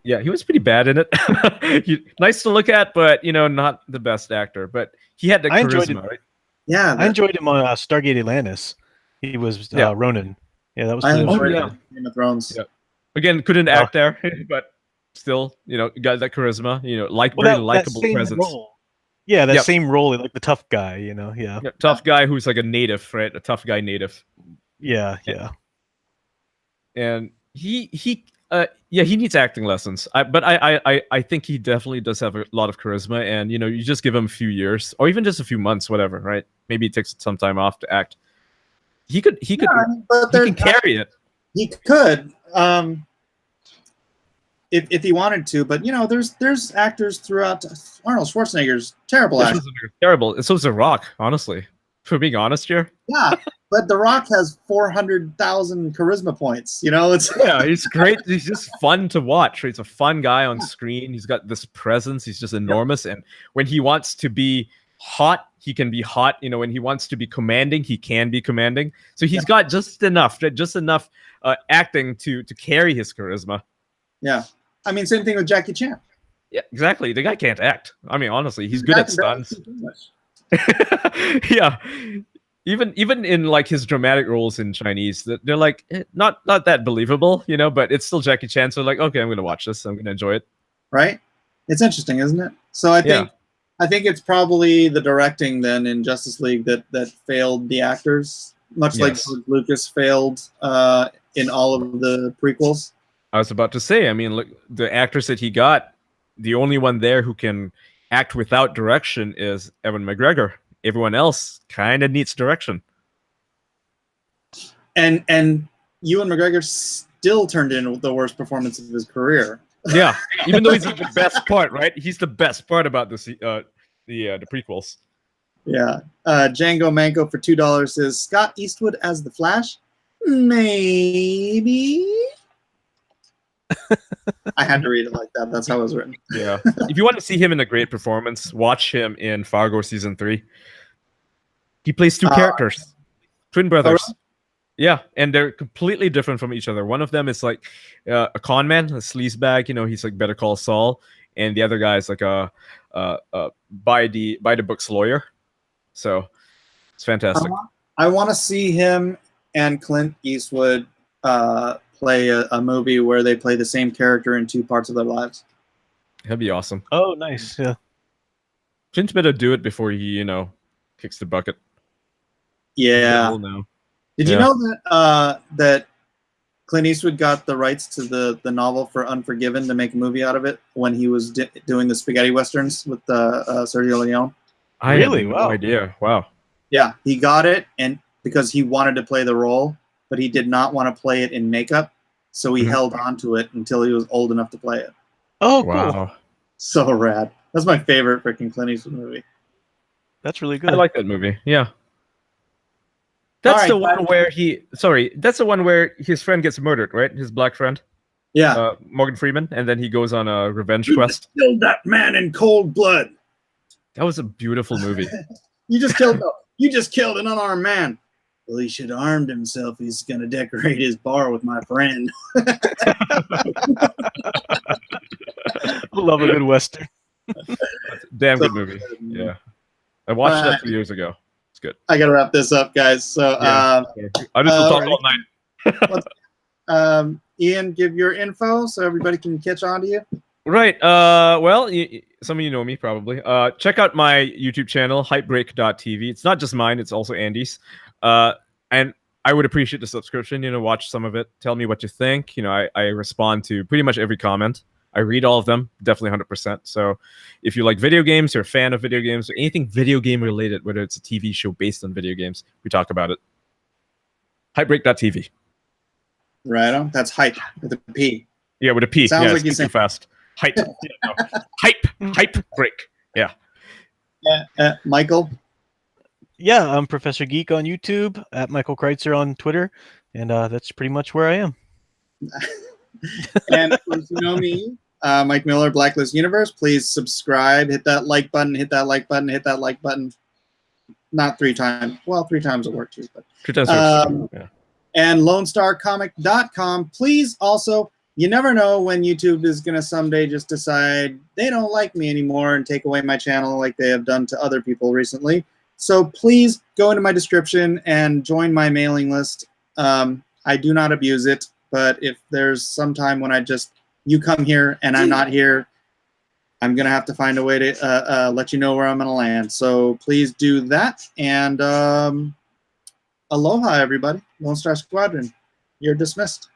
Yeah, he was pretty bad in it. Nice to look at, but not the best actor. But he had the charisma, right? Yeah, I enjoyed him on Stargate Atlantis. He was Ronan. Yeah, that was. I enjoyed Game of Thrones. Yeah. Again, couldn't act there, but still, got that charisma. Very likable presence. Role. Yeah, that same role, like the tough guy. Yeah, tough guy who's like a native, right? A tough guy native. Yeah. And he needs acting lessons. But I think he definitely does have a lot of charisma, and you just give him a few years or even just a few months, whatever, right? Maybe he takes some time off to act. He can carry it. He could, if he wanted to, but there's actors throughout. Arnold Schwarzenegger's terrible actor. Terrible. And so is The Rock, honestly. For being honest here. Yeah, but The Rock has 400,000 charisma points. He's great. He's just fun to watch. He's a fun guy on screen. He's got this presence. He's just enormous. And when he wants to be hot, he can be hot. When he wants to be commanding, he can be commanding. So he's got just enough acting to carry his charisma. Yeah, I mean, same thing with Jackie Chan. Yeah, exactly. The guy can't act. I mean, honestly, he's good at stunts. Yeah. even in like his dramatic roles in Chinese, they're like not that believable, you know, but it's still Jackie Chan. So like, okay, I'm gonna watch this. I'm gonna enjoy it. Right? It's interesting, isn't it? So I think it's probably the directing then in Justice League that failed the actors, much like George Lucas failed in all of the prequels. I was about to say, I mean, look, the actors that he got, the only one there who can act without direction is Ewan McGregor. Everyone else kind of needs direction. And Ewan McGregor still turned in the worst performance of his career. Yeah, even though he's the best part, right? He's the best part about the prequels. Yeah. Django Manco for $2 says Scott Eastwood as the Flash. Maybe. I had to read it like that. That's how it was written. Yeah. If you want to see him in a great performance, watch him in Fargo season 3. He plays two characters, twin brothers. Right. Yeah, and they're completely different from each other. One of them is like a con man, a sleazebag. You know, he's like Better Call Saul, and the other guy is like a by the books lawyer. So it's fantastic. I want to see him and Clint Eastwood play a movie where they play the same character in two parts of their lives. That'd be awesome. Oh, nice. Yeah. Clint better do it before he, kicks the bucket. Yeah. No. Did you know that that Clint Eastwood got the rights to the novel for Unforgiven to make a movie out of it when he was doing the spaghetti westerns with Sergio Leone? I Really? had no Wow. idea. Wow. Yeah, he got it, and because he wanted to play the role, but he did not want to play it in makeup, so he held on to it until he was old enough to play it. Oh, cool. Wow. So rad. That's my favorite freaking Clint Eastwood movie. That's really good. I like that movie. Yeah. That's the one where that's the one where his friend gets murdered, right? His black friend. Yeah. Morgan Freeman, and then he goes on a revenge quest. Killed that man in cold blood. That was a beautiful movie. You just killed an unarmed man. Well, he should have armed himself. He's gonna decorate his bar with my friend. Love a good western. Damn good movie. Yeah. I watched that 2 years ago. It's good. I gotta wrap this up, guys. So I just will talk all night. Ian, give your info so everybody can catch on to you. Right. Well, some of you know me probably. Check out my YouTube channel, hypebreak.tv. It's not just mine, it's also Andy's. And I would appreciate the subscription, watch some of it. Tell me what you think. I respond to pretty much every comment. I read all of them, definitely 100%. So if you like video games, you're a fan of video games, or anything video game related, whether it's a TV show based on video games, we talk about it. Hypebreak.tv. Right on. That's hype with a P. Yeah, with a P. Sounds yeah, like you too fast. Hype. Hype break. Yeah. Yeah. Michael. Yeah, I'm Professor Geek on YouTube, at Michael Kreitzer on Twitter, and that's pretty much where I am. And of course, you know me, Mike Miller, Blacklist Universe. Please subscribe, hit that like button, hit that like button, hit that like button. Not 3 times. Well, 3 times it worked too, but 3 times. Yeah. And LoneStarComic.com. Please also, you never know when YouTube is going to someday just decide they don't like me anymore and take away my channel like they have done to other people recently. So please go into my description and join my mailing list. I do not abuse it, but if there's some time when you come here and I'm not here, I'm going to have to find a way to let you know where I'm going to land. So please do that. And aloha, everybody. Lone Star Squadron, you're dismissed.